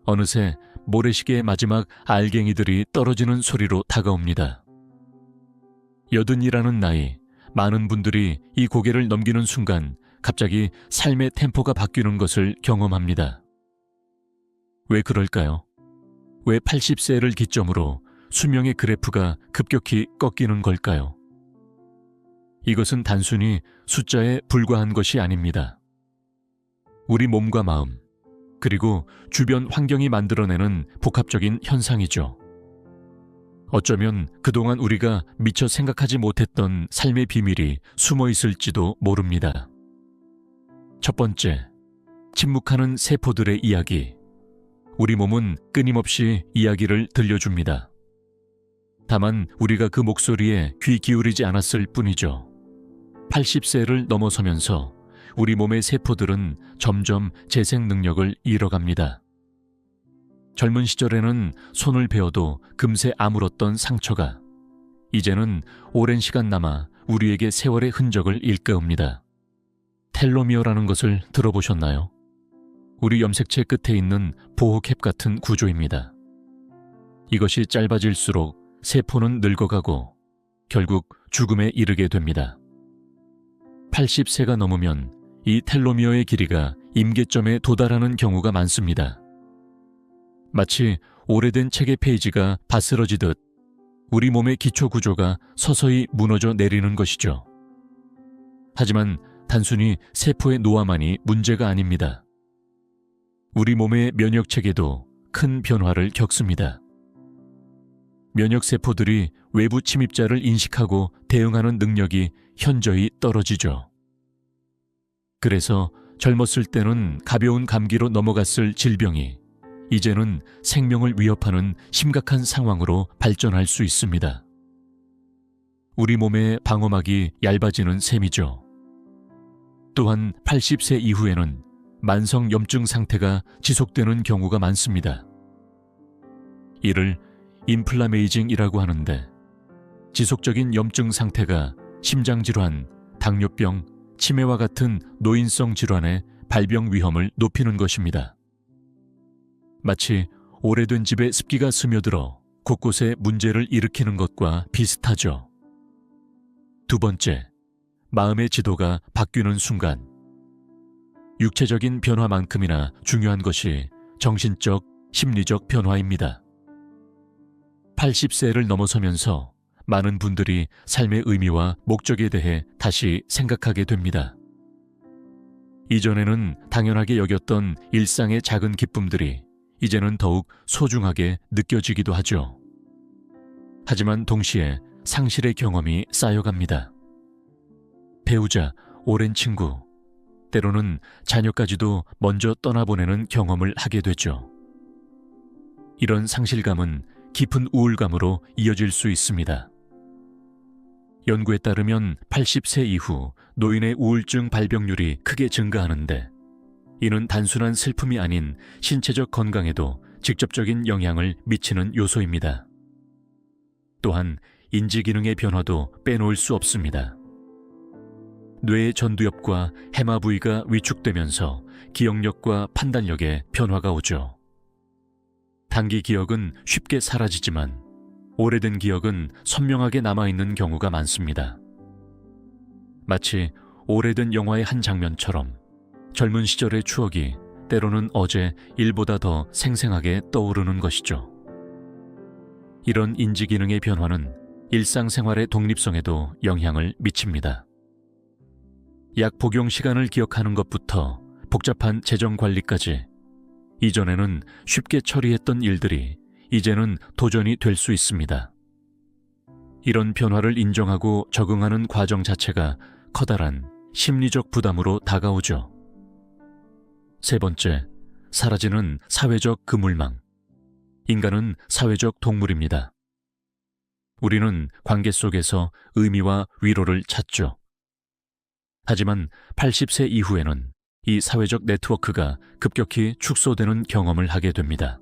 어느새 모래시계의 마지막 알갱이들이 떨어지는 소리로 다가옵니다. 80이라는 나이, 많은 분들이 이 고개를 넘기는 순간 갑자기 삶의 템포가 바뀌는 것을 경험합니다. 왜 그럴까요? 왜 80세를 기점으로 수명의 그래프가 급격히 꺾이는 걸까요? 이것은 단순히 숫자에 불과한 것이 아닙니다. 우리 몸과 마음, 그리고 주변 환경이 만들어내는 복합적인 현상이죠. 어쩌면 그동안 우리가 미처 생각하지 못했던 삶의 비밀이 숨어 있을지도 모릅니다. 첫 번째, 침묵하는 세포들의 이야기. 우리 몸은 끊임없이 이야기를 들려줍니다. 다만 우리가 그 목소리에 귀 기울이지 않았을 뿐이죠. 80세를 넘어서면서 우리 몸의 세포들은 점점 재생 능력을 잃어갑니다. 젊은 시절에는 손을 베어도 금세 아물었던 상처가 이제는 오랜 시간 남아 우리에게 세월의 흔적을 일깨웁니다. 텔로미어라는 것을 들어보셨나요? 우리 염색체 끝에 있는 보호캡 같은 구조입니다. 이것이 짧아질수록 세포는 늙어가고 결국 죽음에 이르게 됩니다. 80세가 넘으면 이 텔로미어의 길이가 임계점에 도달하는 경우가 많습니다. 마치 오래된 책의 페이지가 바스러지듯 우리 몸의 기초 구조가 서서히 무너져 내리는 것이죠. 하지만 단순히 세포의 노화만이 문제가 아닙니다. 우리 몸의 면역체계도 큰 변화를 겪습니다. 면역세포들이 외부 침입자를 인식하고 대응하는 능력이 현저히 떨어지죠. 그래서 젊었을 때는 가벼운 감기로 넘어갔을 질병이 이제는 생명을 위협하는 심각한 상황으로 발전할 수 있습니다. 우리 몸의 방어막이 얇아지는 셈이죠. 또한 80세 이후에는 만성 염증 상태가 지속되는 경우가 많습니다. 이를 인플라메이징이라고 하는데 지속적인 염증 상태가 심장질환, 당뇨병, 치매와 같은 노인성 질환의 발병 위험을 높이는 것입니다. 마치 오래된 집에 습기가 스며들어 곳곳에 문제를 일으키는 것과 비슷하죠. 두 번째, 마음의 지도가 바뀌는 순간. 육체적인 변화만큼이나 중요한 것이 정신적, 심리적 변화입니다. 80세를 넘어서면서 많은 분들이 삶의 의미와 목적에 대해 다시 생각하게 됩니다. 이전에는 당연하게 여겼던 일상의 작은 기쁨들이 이제는 더욱 소중하게 느껴지기도 하죠. 하지만 동시에 상실의 경험이 쌓여갑니다. 배우자, 오랜 친구, 때로는 자녀까지도 먼저 떠나보내는 경험을 하게 되죠. 이런 상실감은 깊은 우울감으로 이어질 수 있습니다. 연구에 따르면 80세 이후 노인의 우울증 발병률이 크게 증가하는데, 이는 단순한 슬픔이 아닌 신체적 건강에도 직접적인 영향을 미치는 요소입니다. 또한 인지기능의 변화도 빼놓을 수 없습니다. 뇌의 전두엽과 해마 부위가 위축되면서 기억력과 판단력에 변화가 오죠. 단기 기억은 쉽게 사라지지만 오래된 기억은 선명하게 남아있는 경우가 많습니다. 마치 오래된 영화의 한 장면처럼 젊은 시절의 추억이 때로는 어제 일보다 더 생생하게 떠오르는 것이죠. 이런 인지기능의 변화는 일상생활의 독립성에도 영향을 미칩니다. 약 복용 시간을 기억하는 것부터 복잡한 재정 관리까지, 이전에는 쉽게 처리했던 일들이 이제는 도전이 될 수 있습니다. 이런 변화를 인정하고 적응하는 과정 자체가 커다란 심리적 부담으로 다가오죠. 세 번째, 사라지는 사회적 그물망. 인간은 사회적 동물입니다. 우리는 관계 속에서 의미와 위로를 찾죠. 하지만 80세 이후에는 이 사회적 네트워크가 급격히 축소되는 경험을 하게 됩니다.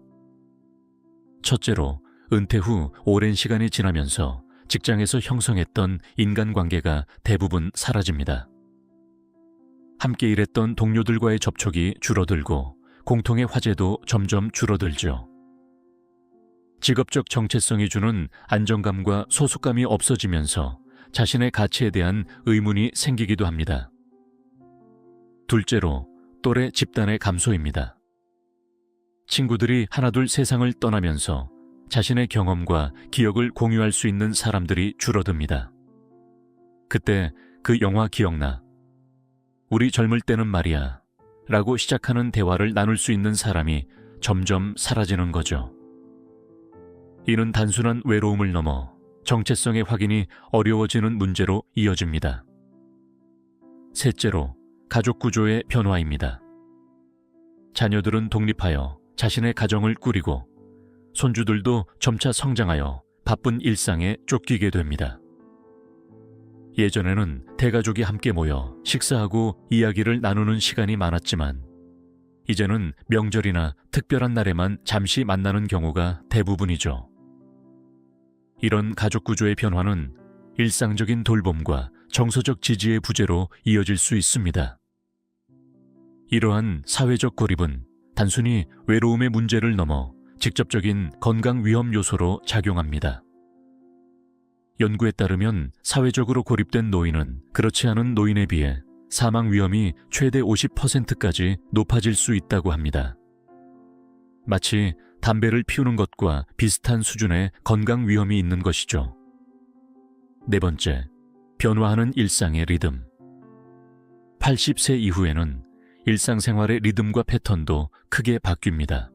첫째로, 은퇴 후 오랜 시간이 지나면서 직장에서 형성했던 인간관계가 대부분 사라집니다. 함께 일했던 동료들과의 접촉이 줄어들고 공통의 화제도 점점 줄어들죠. 직업적 정체성이 주는 안정감과 소속감이 없어지면서 자신의 가치에 대한 의문이 생기기도 합니다. 둘째로, 또래 집단의 감소입니다. 친구들이 하나둘 세상을 떠나면서 자신의 경험과 기억을 공유할 수 있는 사람들이 줄어듭니다. 그때 그 영화 기억나? 우리 젊을 때는 말이야 라고 시작하는 대화를 나눌 수 있는 사람이 점점 사라지는 거죠. 이는 단순한 외로움을 넘어 정체성의 확인이 어려워지는 문제로 이어집니다. 셋째로, 가족 구조의 변화입니다. 자녀들은 독립하여 자신의 가정을 꾸리고 손주들도 점차 성장하여 바쁜 일상에 쫓기게 됩니다. 예전에는 대가족이 함께 모여 식사하고 이야기를 나누는 시간이 많았지만 이제는 명절이나 특별한 날에만 잠시 만나는 경우가 대부분이죠. 이런 가족 구조의 변화는 일상적인 돌봄과 정서적 지지의 부재로 이어질 수 있습니다. 이러한 사회적 고립은 단순히 외로움의 문제를 넘어 직접적인 건강 위험 요소로 작용합니다. 연구에 따르면 사회적으로 고립된 노인은 그렇지 않은 노인에 비해 사망 위험이 최대 50%까지 높아질 수 있다고 합니다. 마치 담배를 피우는 것과 비슷한 수준의 건강 위험이 있는 것이죠. 네 번째, 변화하는 일상의 리듬. 80세 이후에는 일상생활의 리듬과 패턴도 크게 바뀝니다.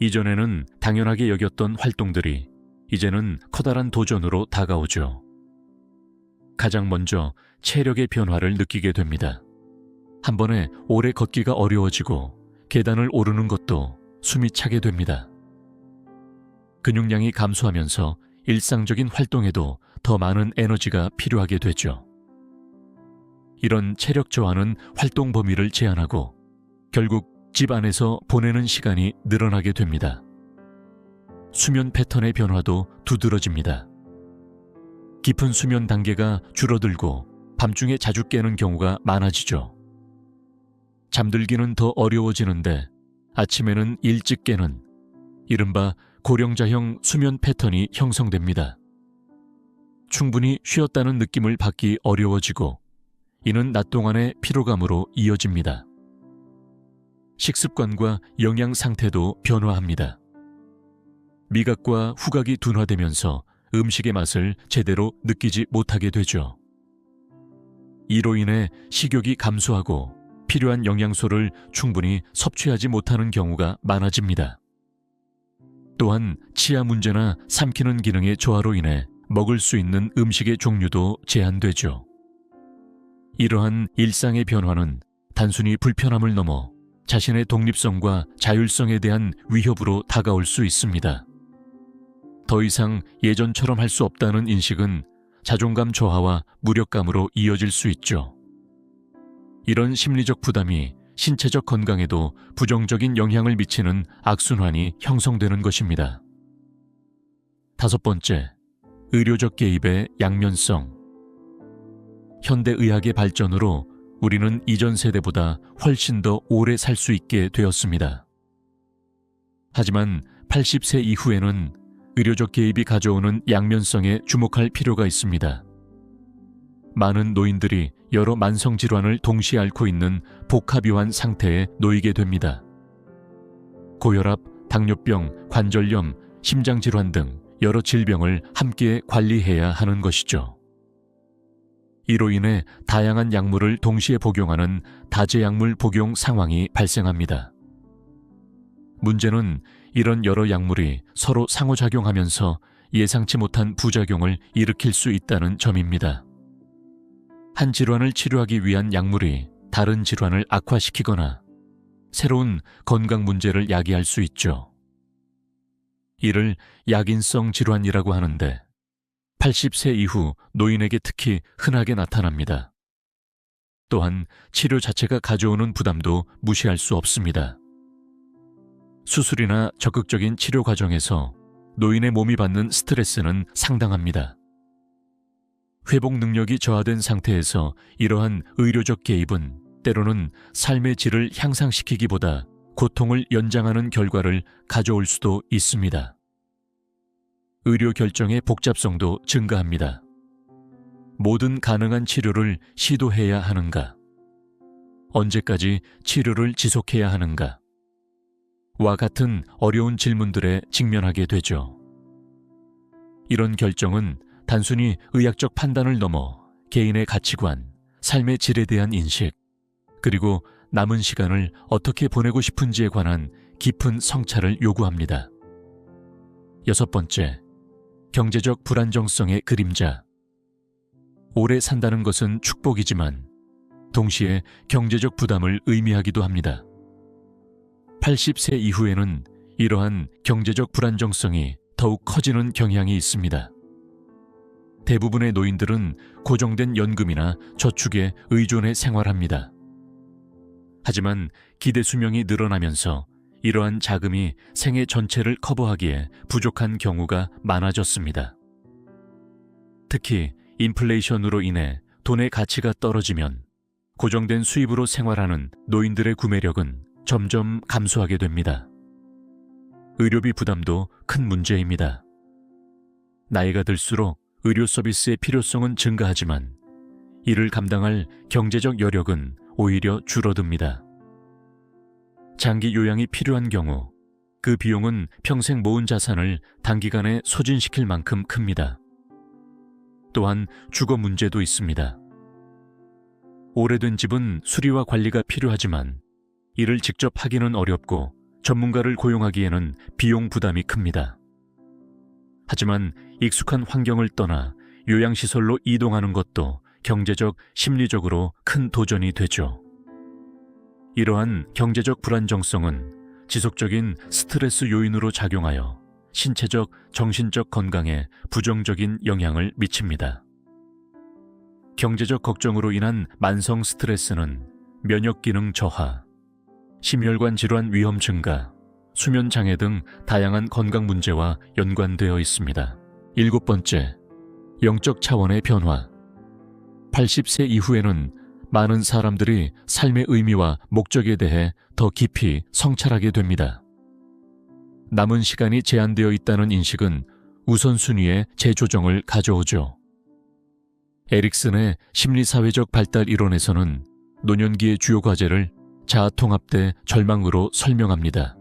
이전에는 당연하게 여겼던 활동들이 이제는 커다란 도전으로 다가오죠. 가장 먼저 체력의 변화를 느끼게 됩니다. 한 번에 오래 걷기가 어려워지고 계단을 오르는 것도 숨이 차게 됩니다. 근육량이 감소하면서 일상적인 활동에도 더 많은 에너지가 필요하게 되죠. 이런 체력 저하는 활동 범위를 제한하고 결국 집 안에서 보내는 시간이 늘어나게 됩니다. 수면 패턴의 변화도 두드러집니다. 깊은 수면 단계가 줄어들고 밤중에 자주 깨는 경우가 많아지죠. 잠들기는 더 어려워지는데 아침에는 일찍 깨는 이른바 고령자형 수면 패턴이 형성됩니다. 충분히 쉬었다는 느낌을 받기 어려워지고 이는 낮 동안의 피로감으로 이어집니다. 식습관과 영양 상태도 변화합니다. 미각과 후각이 둔화되면서 음식의 맛을 제대로 느끼지 못하게 되죠. 이로 인해 식욕이 감소하고 필요한 영양소를 충분히 섭취하지 못하는 경우가 많아집니다. 또한 치아 문제나 삼키는 기능의 저하로 인해 먹을 수 있는 음식의 종류도 제한되죠. 이러한 일상의 변화는 단순히 불편함을 넘어 자신의 독립성과 자율성에 대한 위협으로 다가올 수 있습니다. 더 이상 예전처럼 할 수 없다는 인식은 자존감 저하와 무력감으로 이어질 수 있죠. 이런 심리적 부담이 신체적 건강에도 부정적인 영향을 미치는 악순환이 형성되는 것입니다. 5번째, 의료적 개입의 양면성. 현대의학의 발전으로 우리는 이전 세대보다 훨씬 더 오래 살 수 있게 되었습니다. 하지만 80세 이후에는 의료적 개입이 가져오는 양면성에 주목할 필요가 있습니다. 많은 노인들이 여러 만성질환을 동시에 앓고 있는 복합이완 상태에 놓이게 됩니다. 고혈압, 당뇨병, 관절염, 심장질환 등 여러 질병을 함께 관리해야 하는 것이죠. 이로 인해 다양한 약물을 동시에 복용하는 다제약물 복용 상황이 발생합니다. 문제는 이런 여러 약물이 서로 상호작용하면서 예상치 못한 부작용을 일으킬 수 있다는 점입니다. 한 질환을 치료하기 위한 약물이 다른 질환을 악화시키거나 새로운 건강 문제를 야기할 수 있죠. 이를 약인성 질환이라고 하는데 80세 이후 노인에게 특히 흔하게 나타납니다. 또한 치료 자체가 가져오는 부담도 무시할 수 없습니다. 수술이나 적극적인 치료 과정에서 노인의 몸이 받는 스트레스는 상당합니다. 회복 능력이 저하된 상태에서 이러한 의료적 개입은 때로는 삶의 질을 향상시키기보다 고통을 연장하는 결과를 가져올 수도 있습니다. 의료 결정의 복잡성도 증가합니다. 모든 가능한 치료를 시도해야 하는가? 언제까지 치료를 지속해야 하는가? 와 같은 어려운 질문들에 직면하게 되죠. 이런 결정은 단순히 의학적 판단을 넘어 개인의 가치관, 삶의 질에 대한 인식, 그리고 남은 시간을 어떻게 보내고 싶은지에 관한 깊은 성찰을 요구합니다. 6번째, 경제적 불안정성의 그림자. 오래 산다는 것은 축복이지만 동시에 경제적 부담을 의미하기도 합니다. 80세 이후에는 이러한 경제적 불안정성이 더욱 커지는 경향이 있습니다. 대부분의 노인들은 고정된 연금이나 저축에 의존해 생활합니다. 하지만 기대 수명이 늘어나면서 이러한 자금이 생애 전체를 커버하기에 부족한 경우가 많아졌습니다. 특히 인플레이션으로 인해 돈의 가치가 떨어지면 고정된 수입으로 생활하는 노인들의 구매력은 점점 감소하게 됩니다. 의료비 부담도 큰 문제입니다. 나이가 들수록 의료 서비스의 필요성은 증가하지만 이를 감당할 경제적 여력은 오히려 줄어듭니다. 장기 요양이 필요한 경우 그 비용은 평생 모은 자산을 단기간에 소진시킬 만큼 큽니다. 또한 주거 문제도 있습니다. 오래된 집은 수리와 관리가 필요하지만 이를 직접 하기는 어렵고 전문가를 고용하기에는 비용 부담이 큽니다. 하지만 익숙한 환경을 떠나 요양시설로 이동하는 것도 경제적, 심리적으로 큰 도전이 되죠. 이러한 경제적 불안정성은 지속적인 스트레스 요인으로 작용하여 신체적, 정신적 건강에 부정적인 영향을 미칩니다. 경제적 걱정으로 인한 만성 스트레스는 면역 기능 저하, 심혈관 질환 위험 증가, 수면 장애 등 다양한 건강 문제와 연관되어 있습니다. 7번째, 영적 차원의 변화. 80세 이후에는 많은 사람들이 삶의 의미와 목적에 대해 더 깊이 성찰하게 됩니다. 남은 시간이 제한되어 있다는 인식은 우선순위의 재조정을 가져오죠. 에릭슨의 심리사회적 발달 이론에서는 노년기의 주요 과제를 자아통합대 절망으로 설명합니다.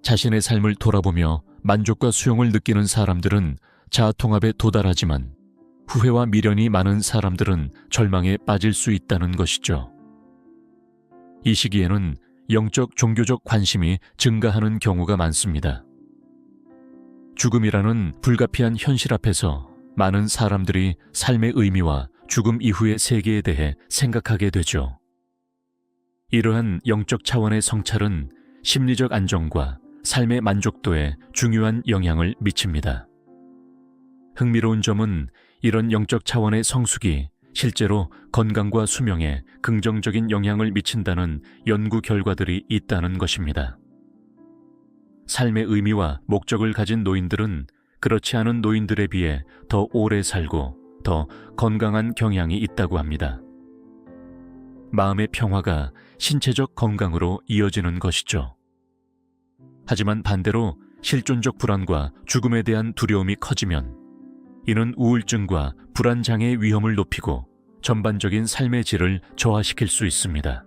자신의 삶을 돌아보며 만족과 수용을 느끼는 사람들은 자아통합에 도달하지만 후회와 미련이 많은 사람들은 절망에 빠질 수 있다는 것이죠. 이 시기에는 영적 종교적 관심이 증가하는 경우가 많습니다. 죽음이라는 불가피한 현실 앞에서 많은 사람들이 삶의 의미와 죽음 이후의 세계에 대해 생각하게 되죠. 이러한 영적 차원의 성찰은 심리적 안정과 삶의 만족도에 중요한 영향을 미칩니다. 흥미로운 점은 이런 영적 차원의 성숙이 실제로 건강과 수명에 긍정적인 영향을 미친다는 연구 결과들이 있다는 것입니다. 삶의 의미와 목적을 가진 노인들은 그렇지 않은 노인들에 비해 더 오래 살고 더 건강한 경향이 있다고 합니다. 마음의 평화가 신체적 건강으로 이어지는 것이죠. 하지만 반대로 실존적 불안과 죽음에 대한 두려움이 커지면 이는 우울증과 불안장애의 위험을 높이고 전반적인 삶의 질을 저하시킬 수 있습니다.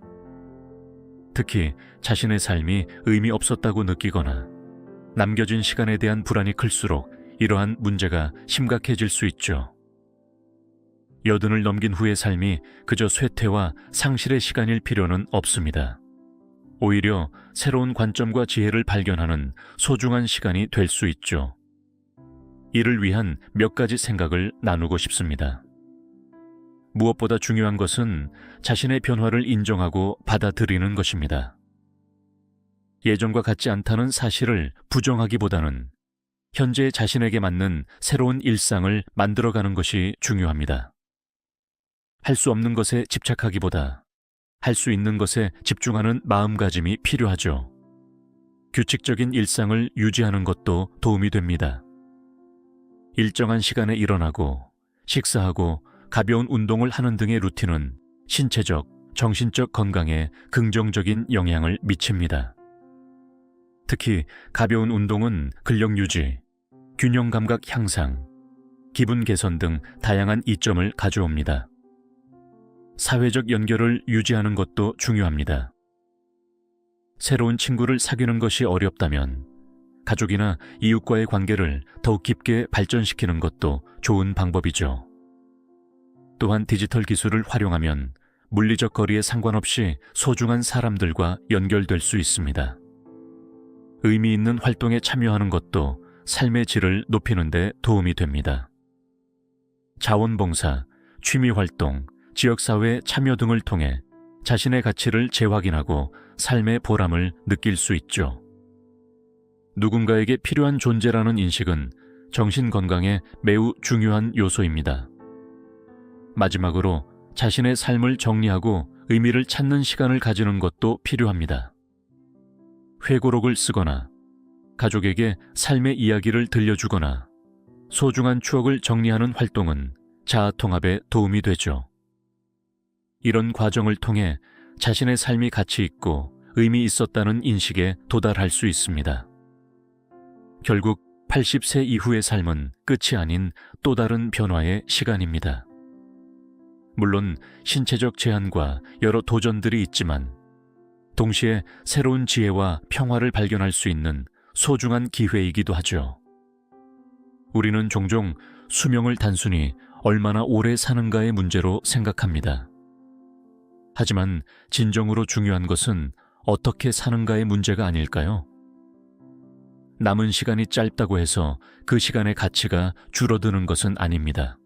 특히 자신의 삶이 의미 없었다고 느끼거나 남겨진 시간에 대한 불안이 클수록 이러한 문제가 심각해질 수 있죠. 여든을 넘긴 후의 삶이 그저 쇠퇴와 상실의 시간일 필요는 없습니다. 오히려 새로운 관점과 지혜를 발견하는 소중한 시간이 될 수 있죠. 이를 위한 몇 가지 생각을 나누고 싶습니다. 무엇보다 중요한 것은 자신의 변화를 인정하고 받아들이는 것입니다. 예전과 같지 않다는 사실을 부정하기보다는 현재 자신에게 맞는 새로운 일상을 만들어가는 것이 중요합니다. 할 수 없는 것에 집착하기보다 할 수 있는 것에 집중하는 마음가짐이 필요하죠. 규칙적인 일상을 유지하는 것도 도움이 됩니다. 일정한 시간에 일어나고 식사하고 가벼운 운동을 하는 등의 루틴은 신체적, 정신적 건강에 긍정적인 영향을 미칩니다. 특히 가벼운 운동은 근력 유지, 균형 감각 향상, 기분 개선 등 다양한 이점을 가져옵니다. 사회적 연결을 유지하는 것도 중요합니다. 새로운 친구를 사귀는 것이 어렵다면 가족이나 이웃과의 관계를 더욱 깊게 발전시키는 것도 좋은 방법이죠. 또한 디지털 기술을 활용하면 물리적 거리에 상관없이 소중한 사람들과 연결될 수 있습니다. 의미 있는 활동에 참여하는 것도 삶의 질을 높이는 데 도움이 됩니다. 자원봉사, 취미활동, 지역사회 참여 등을 통해 자신의 가치를 재확인하고 삶의 보람을 느낄 수 있죠. 누군가에게 필요한 존재라는 인식은 정신 건강에 매우 중요한 요소입니다. 마지막으로 자신의 삶을 정리하고 의미를 찾는 시간을 가지는 것도 필요합니다. 회고록을 쓰거나 가족에게 삶의 이야기를 들려주거나 소중한 추억을 정리하는 활동은 자아통합에 도움이 되죠. 이런 과정을 통해 자신의 삶이 가치 있고 의미 있었다는 인식에 도달할 수 있습니다. 결국 80세 이후의 삶은 끝이 아닌 또 다른 변화의 시간입니다. 물론 신체적 제한과 여러 도전들이 있지만 동시에 새로운 지혜와 평화를 발견할 수 있는 소중한 기회이기도 하죠. 우리는 종종 수명을 단순히 얼마나 오래 사는가의 문제로 생각합니다. 하지만 진정으로 중요한 것은 어떻게 사는가의 문제가 아닐까요? 남은 시간이 짧다고 해서 그 시간의 가치가 줄어드는 것은 아닙니다.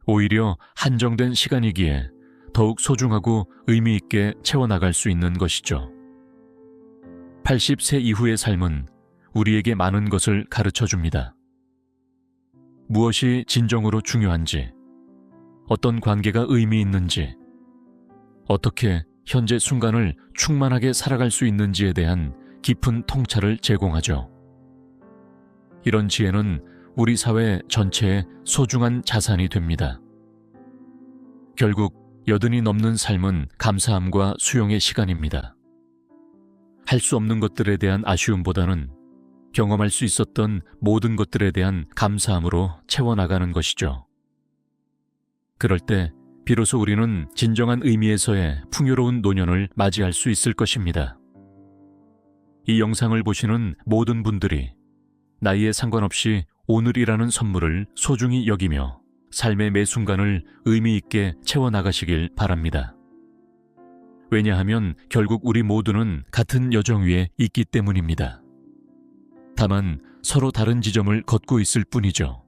오히려 한정된 시간이기에 더욱 소중하고 의미 있게 채워나갈 수 있는 것이죠. 80세 이후의 삶은 우리에게 많은 것을 가르쳐 줍니다. 무엇이 진정으로 중요한지, 어떤 관계가 의미 있는지, 어떻게 현재 순간을 충만하게 살아갈 수 있는지에 대한 깊은 통찰을 제공하죠. 이런 지혜는 우리 사회 전체의 소중한 자산이 됩니다. 결국 여든이 넘는 삶은 감사함과 수용의 시간입니다. 할 수 없는 것들에 대한 아쉬움보다는 경험할 수 있었던 모든 것들에 대한 감사함으로 채워나가는 것이죠. 그럴 때 비로소 우리는 진정한 의미에서의 풍요로운 노년을 맞이할 수 있을 것입니다. 이 영상을 보시는 모든 분들이 나이에 상관없이 오늘이라는 선물을 소중히 여기며 삶의 매 순간을 의미 있게 채워나가시길 바랍니다. 왜냐하면 결국 우리 모두는 같은 여정 위에 있기 때문입니다. 다만 서로 다른 지점을 걷고 있을 뿐이죠.